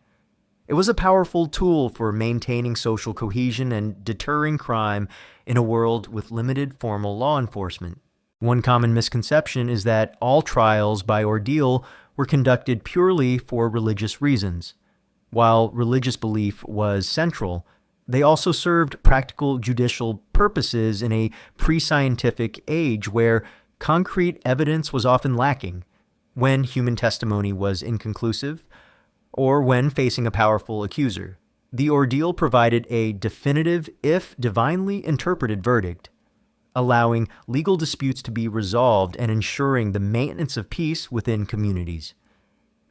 It was a powerful tool for maintaining social cohesion and deterring crime in a world with limited formal law enforcement. One common misconception is that all trials by ordeal were conducted purely for religious reasons. While religious belief was central, they also served practical judicial purposes in a pre-scientific age where concrete evidence was often lacking, when human testimony was inconclusive, or when facing a powerful accuser. The ordeal provided a definitive, if divinely interpreted verdict, allowing legal disputes to be resolved and ensuring the maintenance of peace within communities.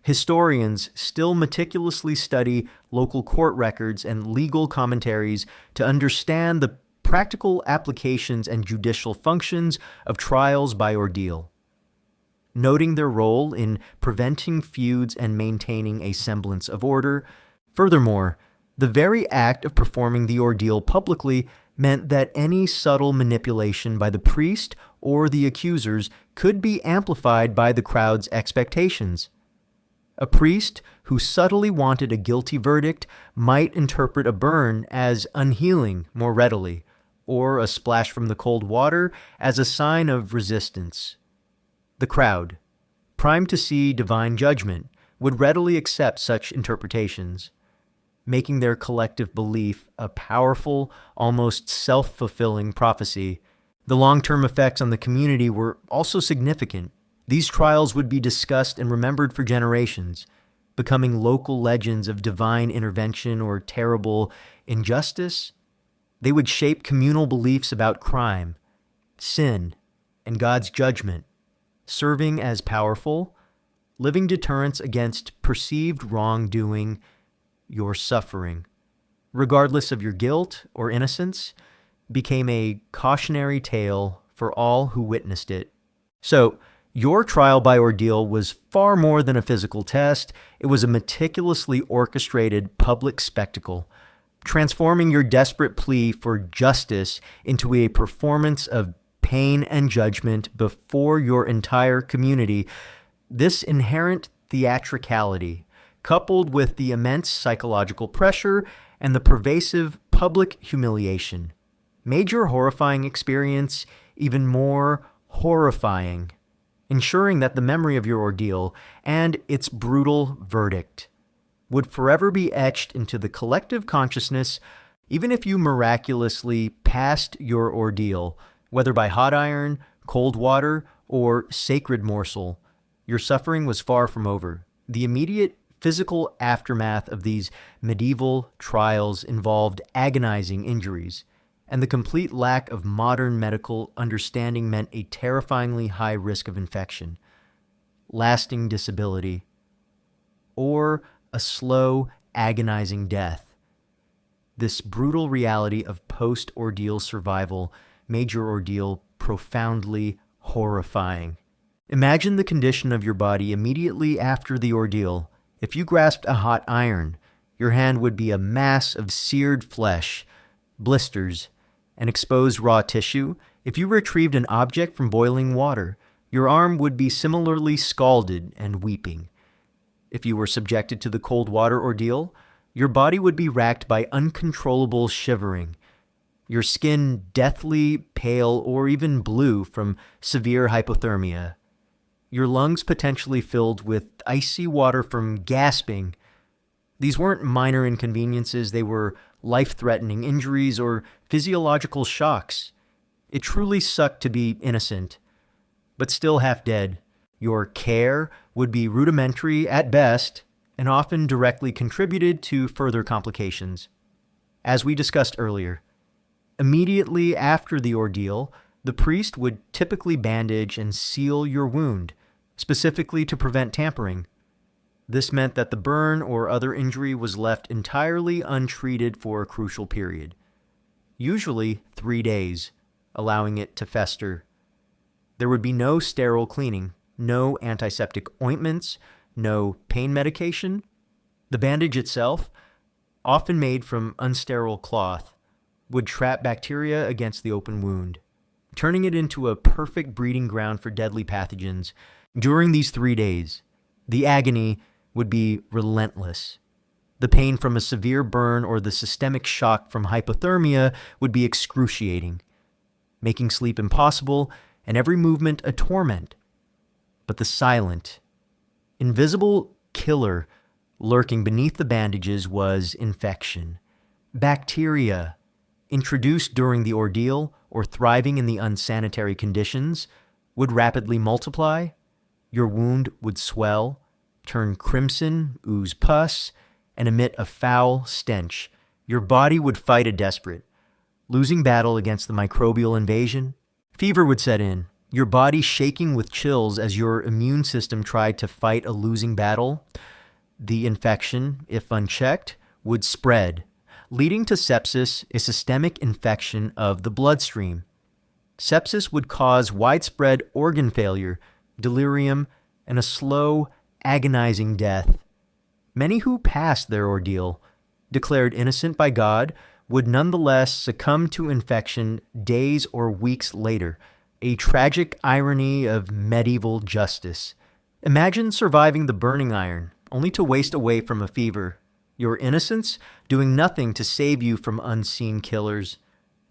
Historians still meticulously study local court records and legal commentaries to understand the practical applications and judicial functions of trials by ordeal, noting their role in preventing feuds and maintaining a semblance of order. Furthermore, the very act of performing the ordeal publicly meant that any subtle manipulation by the priest or the accusers could be amplified by the crowd's expectations. A priest who subtly wanted a guilty verdict might interpret a burn as unhealing more readily, or a splash from the cold water as a sign of resistance. The crowd, primed to see divine judgment, would readily accept such interpretations, making their collective belief a powerful, almost self-fulfilling prophecy. The long-term effects on the community were also significant. These trials would be discussed and remembered for generations, becoming local legends of divine intervention or terrible injustice. They would shape communal beliefs about crime, sin, and God's judgment, serving as powerful, living deterrents against perceived wrongdoing. Your suffering, regardless of your guilt or innocence, became a cautionary tale for all who witnessed it. So, your trial by ordeal was far more than a physical test. It was a meticulously orchestrated public spectacle, transforming your desperate plea for justice into a performance of pain and judgment before your entire community. This inherent theatricality, coupled with the immense psychological pressure and the pervasive public humiliation made your horrifying experience even more horrifying, ensuring that the memory of your ordeal and its brutal verdict would forever be etched into the collective consciousness. Even if you miraculously passed your ordeal, whether by hot iron, cold water, or sacred morsel, your suffering was far from over. The immediate physical aftermath of these medieval trials involved agonizing injuries, and the complete lack of modern medical understanding meant a terrifyingly high risk of infection, lasting disability, or a slow, agonizing death. This brutal reality of post-ordeal survival made your ordeal profoundly horrifying. Imagine the condition of your body immediately after the ordeal. If you grasped a hot iron, your hand would be a mass of seared flesh, blisters, and exposed raw tissue. If you retrieved an object from boiling water, your arm would be similarly scalded and weeping. If you were subjected to the cold water ordeal, your body would be racked by uncontrollable shivering, your skin deathly pale or even blue from severe hypothermia, your lungs potentially filled with icy water from gasping. These weren't minor inconveniences, they were life-threatening injuries or physiological shocks. It truly sucked to be innocent, but still half dead. Your care would be rudimentary at best and often directly contributed to further complications. As we discussed earlier, immediately after the ordeal, the priest would typically bandage and seal your wound, specifically to prevent tampering. This meant that the burn or other injury was left entirely untreated for a crucial period, usually 3 days, allowing it to fester. There would be no sterile cleaning, no antiseptic ointments, no pain medication. The bandage itself, often made from unsterile cloth, would trap bacteria against the open wound, turning it into a perfect breeding ground for deadly pathogens. During these 3 days, the agony would be relentless. The pain from a severe burn or the systemic shock from hypothermia would be excruciating, making sleep impossible and every movement a torment. But the silent, invisible killer lurking beneath the bandages was infection. Bacteria, introduced during the ordeal or thriving in the unsanitary conditions, would rapidly multiply. Your wound would swell, turn crimson, ooze pus, and emit a foul stench. Your body would fight a desperate, losing battle against the microbial invasion. Fever would set in, your body shaking with chills as your immune system tried to fight a losing battle. The infection, if unchecked, would spread, leading to sepsis, a systemic infection of the bloodstream. Sepsis would cause widespread organ failure, delirium, and a slow, agonizing death. Many who passed their ordeal, declared innocent by God, would nonetheless succumb to infection days or weeks later, a tragic irony of medieval justice. Imagine surviving the burning iron, only to waste away from a fever, your innocence doing nothing to save you from unseen killers.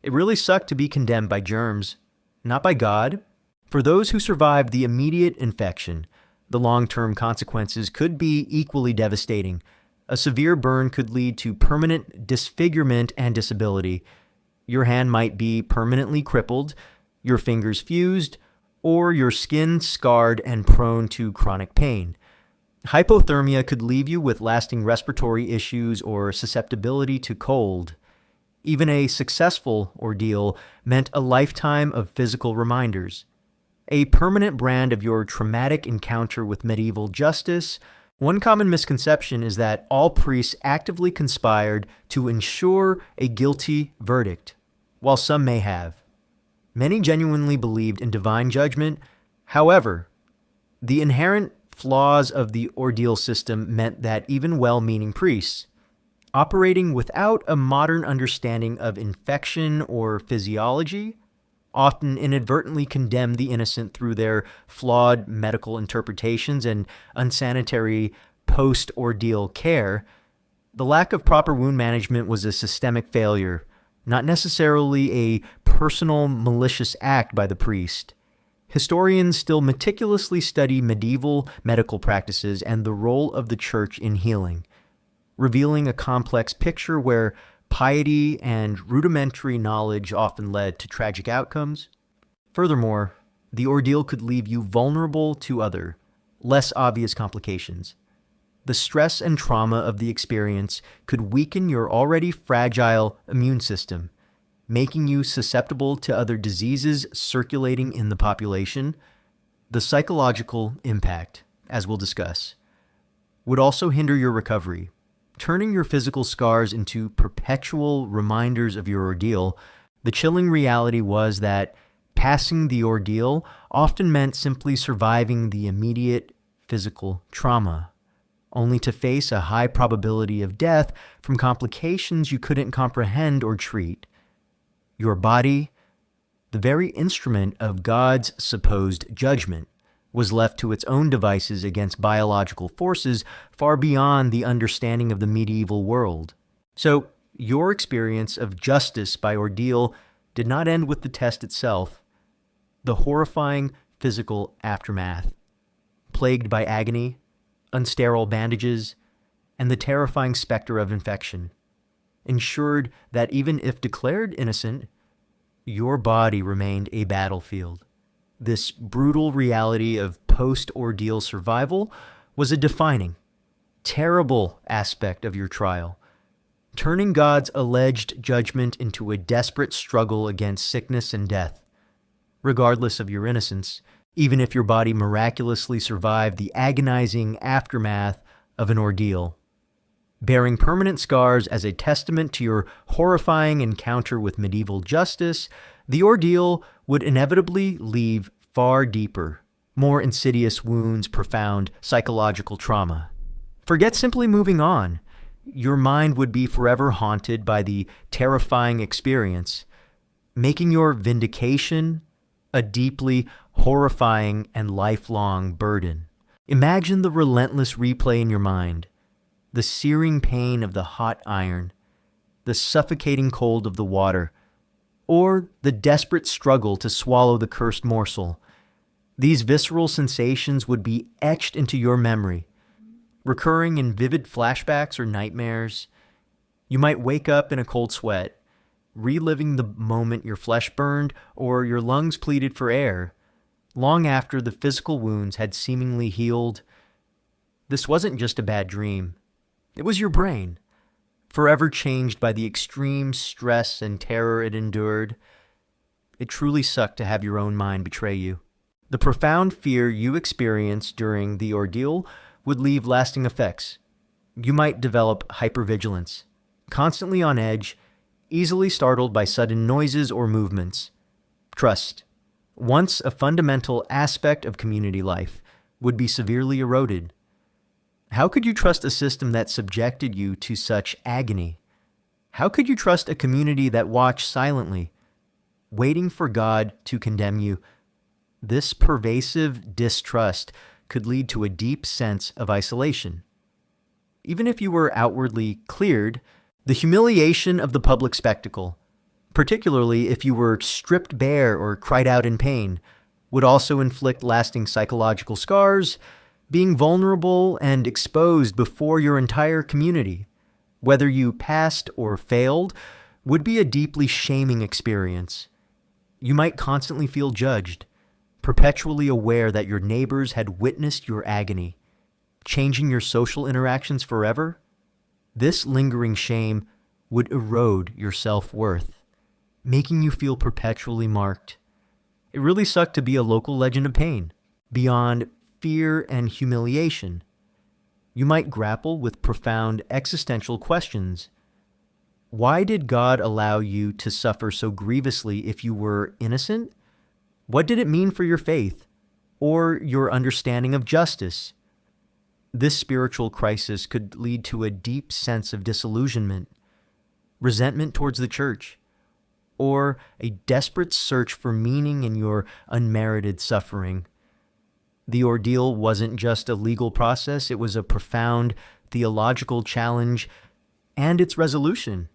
It really sucked to be condemned by germs, not by God. For those who survived the immediate infection, the long-term consequences could be equally devastating. A severe burn could lead to permanent disfigurement and disability. Your hand might be permanently crippled, your fingers fused, or your skin scarred and prone to chronic pain. Hypothermia could leave you with lasting respiratory issues or susceptibility to cold. Even a successful ordeal meant a lifetime of physical reminders, a permanent brand of your traumatic encounter with medieval justice. One common misconception is that all priests actively conspired to ensure a guilty verdict, while some may have. Many genuinely believed in divine judgment. However, the inherent flaws of the ordeal system meant that even well-meaning priests, operating without a modern understanding of infection or physiology, often inadvertently condemned the innocent through their flawed medical interpretations and unsanitary post-ordeal care. The lack of proper wound management was a systemic failure, not necessarily a personal malicious act by the priest. Historians still meticulously study medieval medical practices and the role of the church in healing, revealing a complex picture where piety and rudimentary knowledge often led to tragic outcomes. Furthermore, the ordeal could leave you vulnerable to other, less obvious complications. The stress and trauma of the experience could weaken your already fragile immune system, making you susceptible to other diseases circulating in the population. The psychological impact, as we'll discuss, would also hinder your recovery, turning your physical scars into perpetual reminders of your ordeal. The chilling reality was that passing the ordeal often meant simply surviving the immediate physical trauma, only to face a high probability of death from complications you couldn't comprehend or treat. Your body, the very instrument of God's supposed judgment, was left to its own devices against biological forces far beyond the understanding of the medieval world. So, your experience of justice by ordeal did not end with the test itself. The horrifying physical aftermath, plagued by agony, unsterile bandages, and the terrifying specter of infection, ensured that even if declared innocent, your body remained a battlefield. This brutal reality of post-ordeal survival was a defining, terrible aspect of your trial, turning God's alleged judgment into a desperate struggle against sickness and death. Regardless of your innocence, even if your body miraculously survived the agonizing aftermath of an ordeal, bearing permanent scars as a testament to your horrifying encounter with medieval justice, the ordeal would inevitably leave far deeper, more insidious wounds, profound psychological trauma. Forget simply moving on. Your mind would be forever haunted by the terrifying experience, making your vindication a deeply horrifying and lifelong burden. Imagine the relentless replay in your mind, the searing pain of the hot iron, the suffocating cold of the water, or the desperate struggle to swallow the cursed morsel. These visceral sensations would be etched into your memory, recurring in vivid flashbacks or nightmares. You might wake up in a cold sweat, reliving the moment your flesh burned or your lungs pleaded for air, long after the physical wounds had seemingly healed. This wasn't just a bad dream. It was your brain, forever changed by the extreme stress and terror it endured. It truly sucked to have your own mind betray you. The profound fear you experienced during the ordeal would leave lasting effects. You might develop hypervigilance, constantly on edge, easily startled by sudden noises or movements. Trust, once a fundamental aspect of community life, would be severely eroded. How could you trust a system that subjected you to such agony? How could you trust a community that watched silently, waiting for God to condemn you? This pervasive distrust could lead to a deep sense of isolation. Even if you were outwardly cleared, the humiliation of the public spectacle, particularly if you were stripped bare or cried out in pain, would also inflict lasting psychological scars. Being vulnerable and exposed before your entire community, whether you passed or failed, would be a deeply shaming experience. You might constantly feel judged, perpetually aware that your neighbors had witnessed your agony, changing your social interactions forever. This lingering shame would erode your self-worth, making you feel perpetually marked. It really sucked to be a local legend of pain. Beyond fear and humiliation, you might grapple with profound existential questions. Why did God allow you to suffer so grievously if you were innocent? What did it mean for your faith or your understanding of justice? This spiritual crisis could lead to a deep sense of disillusionment, resentment towards the church, or a desperate search for meaning in your unmerited suffering. The ordeal wasn't just a legal process, it was a profound theological challenge and its resolution,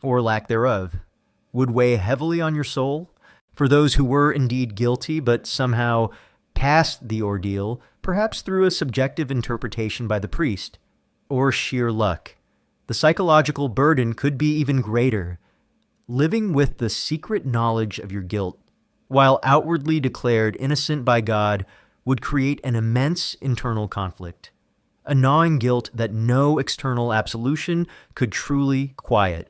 or lack thereof, would weigh heavily on your soul. For those who were indeed guilty but somehow passed the ordeal, perhaps through a subjective interpretation by the priest, or sheer luck, the psychological burden could be even greater. Living with the secret knowledge of your guilt, while outwardly declared innocent by God, would create an immense internal conflict, a gnawing guilt that no external absolution could truly quiet.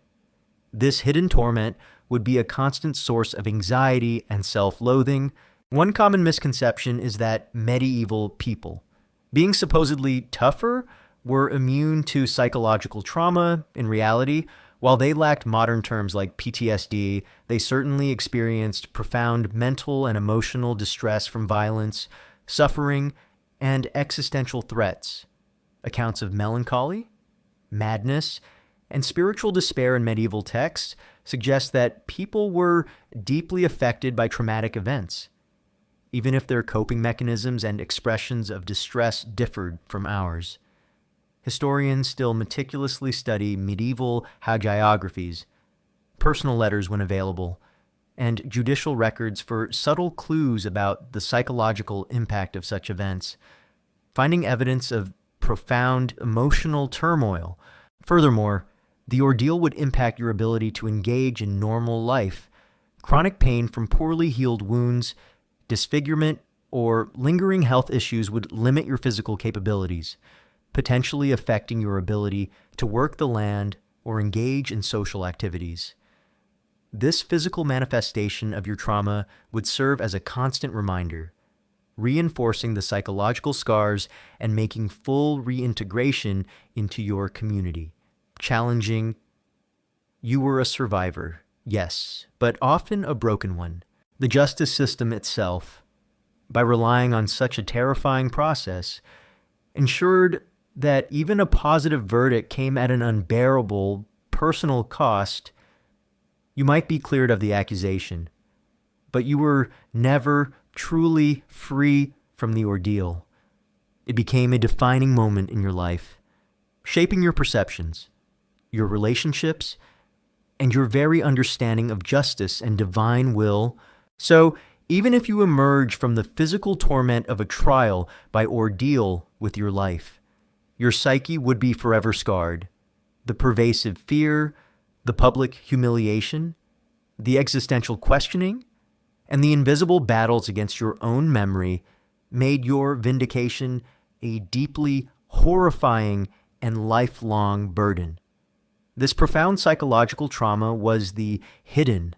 This hidden torment would be a constant source of anxiety and self-loathing. One common misconception is that medieval people, being supposedly tougher, were immune to psychological trauma. In reality, while they lacked modern terms like PTSD, they certainly experienced profound mental and emotional distress from violence, suffering, and existential threats. Accounts of melancholy, madness, and spiritual despair in medieval texts suggest that people were deeply affected by traumatic events, even if their coping mechanisms and expressions of distress differed from ours. Historians still meticulously study medieval hagiographies, personal letters when available, and judicial records for subtle clues about the psychological impact of such events, finding evidence of profound emotional turmoil. Furthermore, the ordeal would impact your ability to engage in normal life. Chronic pain from poorly healed wounds, disfigurement, or lingering health issues would limit your physical capabilities, potentially affecting your ability to work the land or engage in social activities. This physical manifestation of your trauma would serve as a constant reminder, reinforcing the psychological scars and making full reintegration into your community. Challenging. You were a survivor, yes, but often a broken one. The justice system itself, by relying on such a terrifying process, ensured that even a positive verdict came at an unbearable personal cost. You might be cleared of the accusation, but you were never truly free from the ordeal. It became a defining moment in your life, shaping your perceptions, your relationships, and your very understanding of justice and divine will. So, even if you emerge from the physical torment of a trial by ordeal with your life, your psyche would be forever scarred. The pervasive fear, the public humiliation, the existential questioning, and the invisible battles against your own memory made your vindication a deeply horrifying and lifelong burden. This profound psychological trauma was the hidden,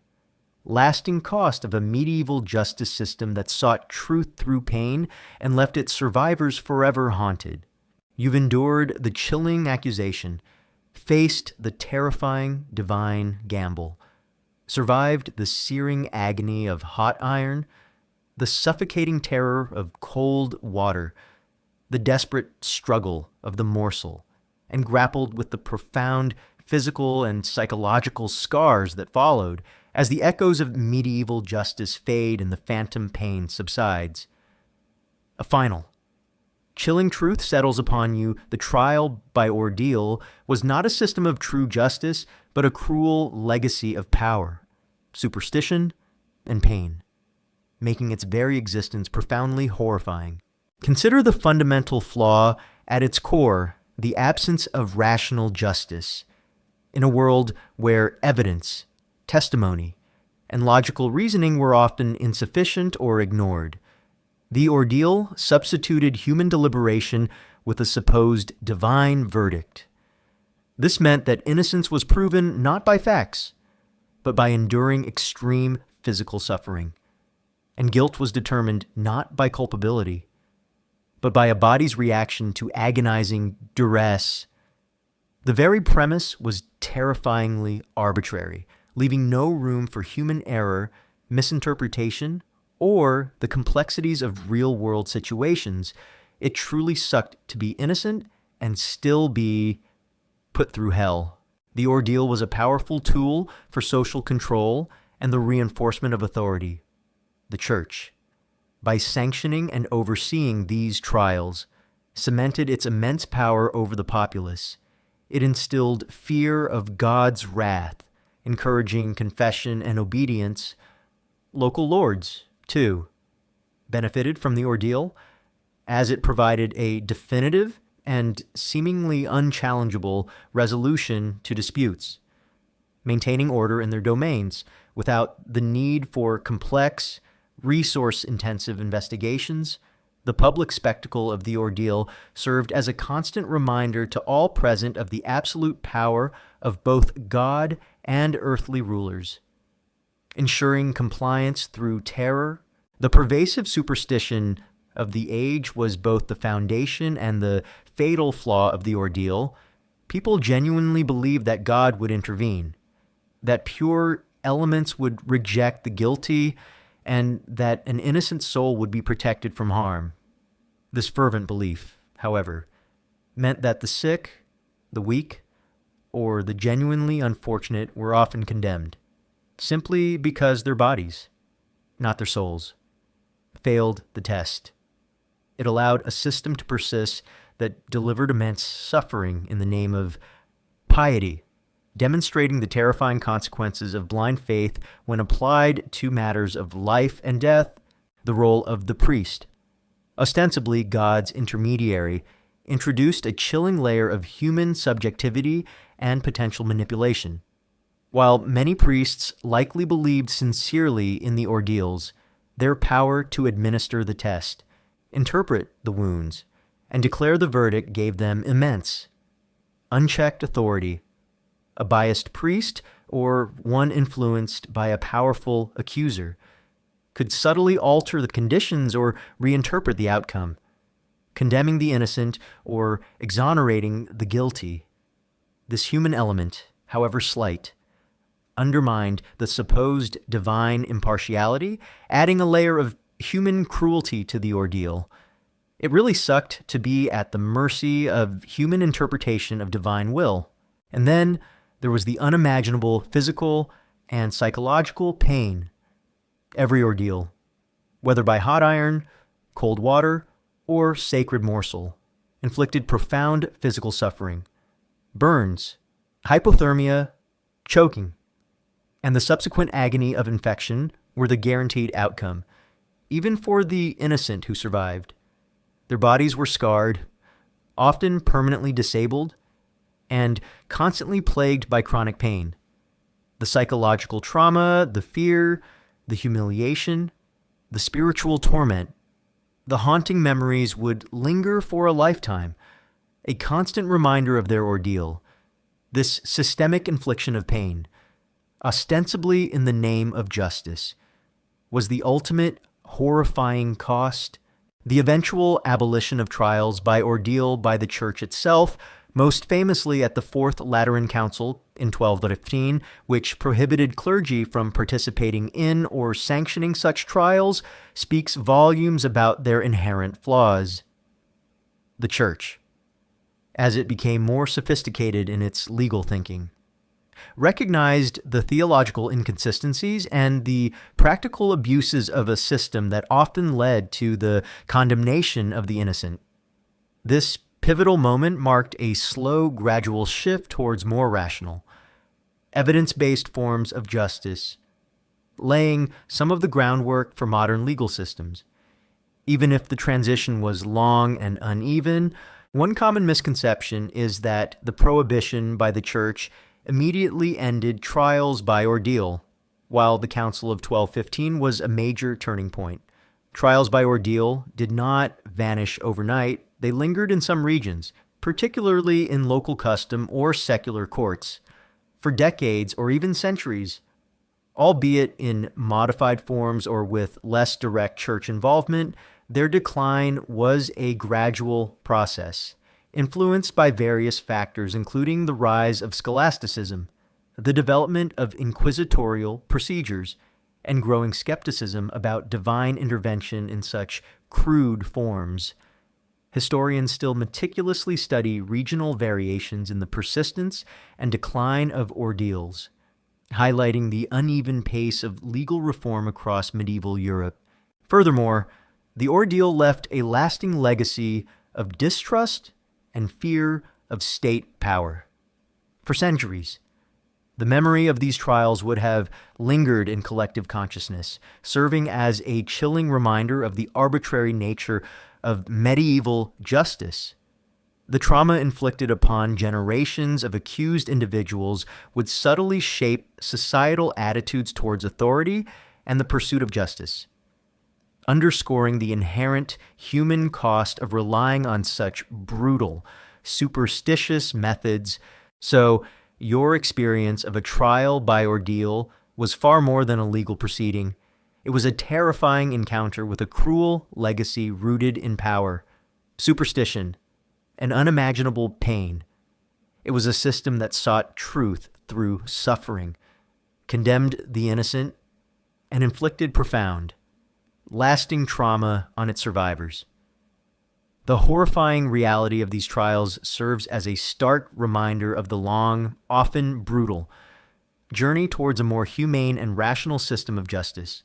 lasting cost of a medieval justice system that sought truth through pain and left its survivors forever haunted. You've endured the chilling accusation, faced the terrifying divine gamble, survived the searing agony of hot iron, the suffocating terror of cold water, the desperate struggle of the morsel, and grappled with the profound physical and psychological scars that followed as the echoes of medieval justice fade and the phantom pain subsides. A final, chilling truth settles upon you. The trial by ordeal was not a system of true justice, but a cruel legacy of power, superstition, and pain, making its very existence profoundly horrifying. Consider the fundamental flaw at its core, the absence of rational justice. In a world where evidence, testimony, and logical reasoning were often insufficient or ignored, the ordeal substituted human deliberation with a supposed divine verdict. This meant that innocence was proven not by facts, but by enduring extreme physical suffering, and guilt was determined not by culpability, but by a body's reaction to agonizing duress. The very premise was terrifyingly arbitrary, leaving no room for human error, misinterpretation, or the complexities of real-world situations. It truly sucked to be innocent and still be put through hell. The ordeal was a powerful tool for social control and the reinforcement of authority. The Church, by sanctioning and overseeing these trials, cemented its immense power over the populace. It instilled fear of God's wrath, encouraging confession and obedience. Local lords, too, benefited from the ordeal, as it provided a definitive and seemingly unchallengeable resolution to disputes, maintaining order in their domains without the need for complex, resource-intensive investigations. The public spectacle of the ordeal served as a constant reminder to all present of the absolute power of both God and earthly rulers. Ensuring compliance through terror, the pervasive superstition of the age was both the foundation and the fatal flaw of the ordeal. People genuinely believed that God would intervene, that pure elements would reject the guilty, and that an innocent soul would be protected from harm. This fervent belief, however, meant that the sick, the weak, or the genuinely unfortunate were often condemned, simply because their bodies, not their souls, failed the test. It allowed a system to persist that delivered immense suffering in the name of piety, demonstrating the terrifying consequences of blind faith when applied to matters of life and death. The role of the priest, ostensibly God's intermediary, introduced a chilling layer of human subjectivity and potential manipulation. While many priests likely believed sincerely in the ordeals, their power to administer the test, interpret the wounds, and declare the verdict gave them immense, unchecked authority. A biased priest, or one influenced by a powerful accuser, could subtly alter the conditions or reinterpret the outcome, condemning the innocent or exonerating the guilty. This human element, however slight, undermined the supposed divine impartiality, adding a layer of human cruelty to the ordeal. It really sucked to be at the mercy of human interpretation of divine will. And then there was the unimaginable physical and psychological pain. Every ordeal, whether by hot iron, cold water, or sacred morsel, inflicted profound physical suffering. Burns, hypothermia, choking, and the subsequent agony of infection were the guaranteed outcome, even for the innocent who survived. Their bodies were scarred, often permanently disabled, and constantly plagued by chronic pain. The psychological trauma, the fear, the humiliation, the spiritual torment, the haunting memories would linger for a lifetime, a constant reminder of their ordeal. This systemic infliction of pain, ostensibly in the name of justice, was the ultimate horrifying cost. The eventual abolition of trials by ordeal by the Church itself, most famously at the Fourth Lateran Council in 1215, which prohibited clergy from participating in or sanctioning such trials, speaks volumes about their inherent flaws. The Church, as it became more sophisticated in its legal thinking, recognized the theological inconsistencies and the practical abuses of a system that often led to the condemnation of the innocent. This pivotal moment marked a slow, gradual shift towards more rational, evidence-based forms of justice, laying some of the groundwork for modern legal systems. Even if the transition was long and uneven, one common misconception is that the prohibition by the Church immediately ended trials by ordeal, while the Council of 1215 was a major turning point. Trials by ordeal did not vanish overnight. They lingered in some regions, particularly in local custom or secular courts, for decades or even centuries, albeit in modified forms or with less direct church involvement. Their decline was a gradual process, influenced by various factors, including the rise of scholasticism, the development of inquisitorial procedures, and growing skepticism about divine intervention in such crude forms. Historians still meticulously study regional variations in the persistence and decline of ordeals, highlighting the uneven pace of legal reform across medieval Europe. Furthermore, the ordeal left a lasting legacy of distrust and fear of state power. for centuries. The memory of these trials would have lingered in collective consciousness, serving as a chilling reminder of the arbitrary nature of medieval justice. The trauma inflicted upon generations of accused individuals would subtly shape societal attitudes towards authority and the pursuit of justice, underscoring the inherent human cost of relying on such brutal, superstitious methods. So, your experience of a trial by ordeal was far more than a legal proceeding. It was a terrifying encounter with a cruel legacy rooted in power, superstition, and unimaginable pain. It was a system that sought truth through suffering, condemned the innocent, and inflicted profound, lasting trauma on its survivors. The horrifying reality of these trials serves as a stark reminder of the long, often brutal, journey towards a more humane and rational system of justice.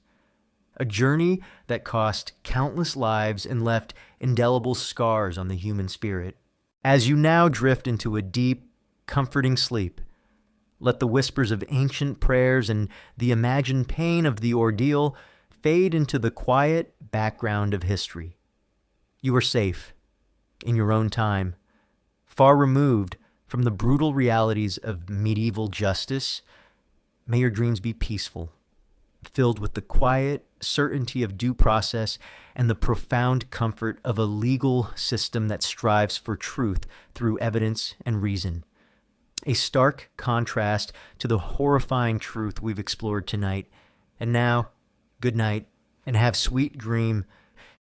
A journey that cost countless lives and left indelible scars on the human spirit. As you now drift into a deep, comforting sleep, let the whispers of ancient prayers and the imagined pain of the ordeal fade into the quiet background of history. You are safe, in your own time, far removed from the brutal realities of medieval justice. May your dreams be peaceful, filled with the quiet certainty of due process and the profound comfort of a legal system that strives for truth through evidence and reason. A stark contrast to the horrifying truth we've explored tonight. And now, good night, and have sweet dream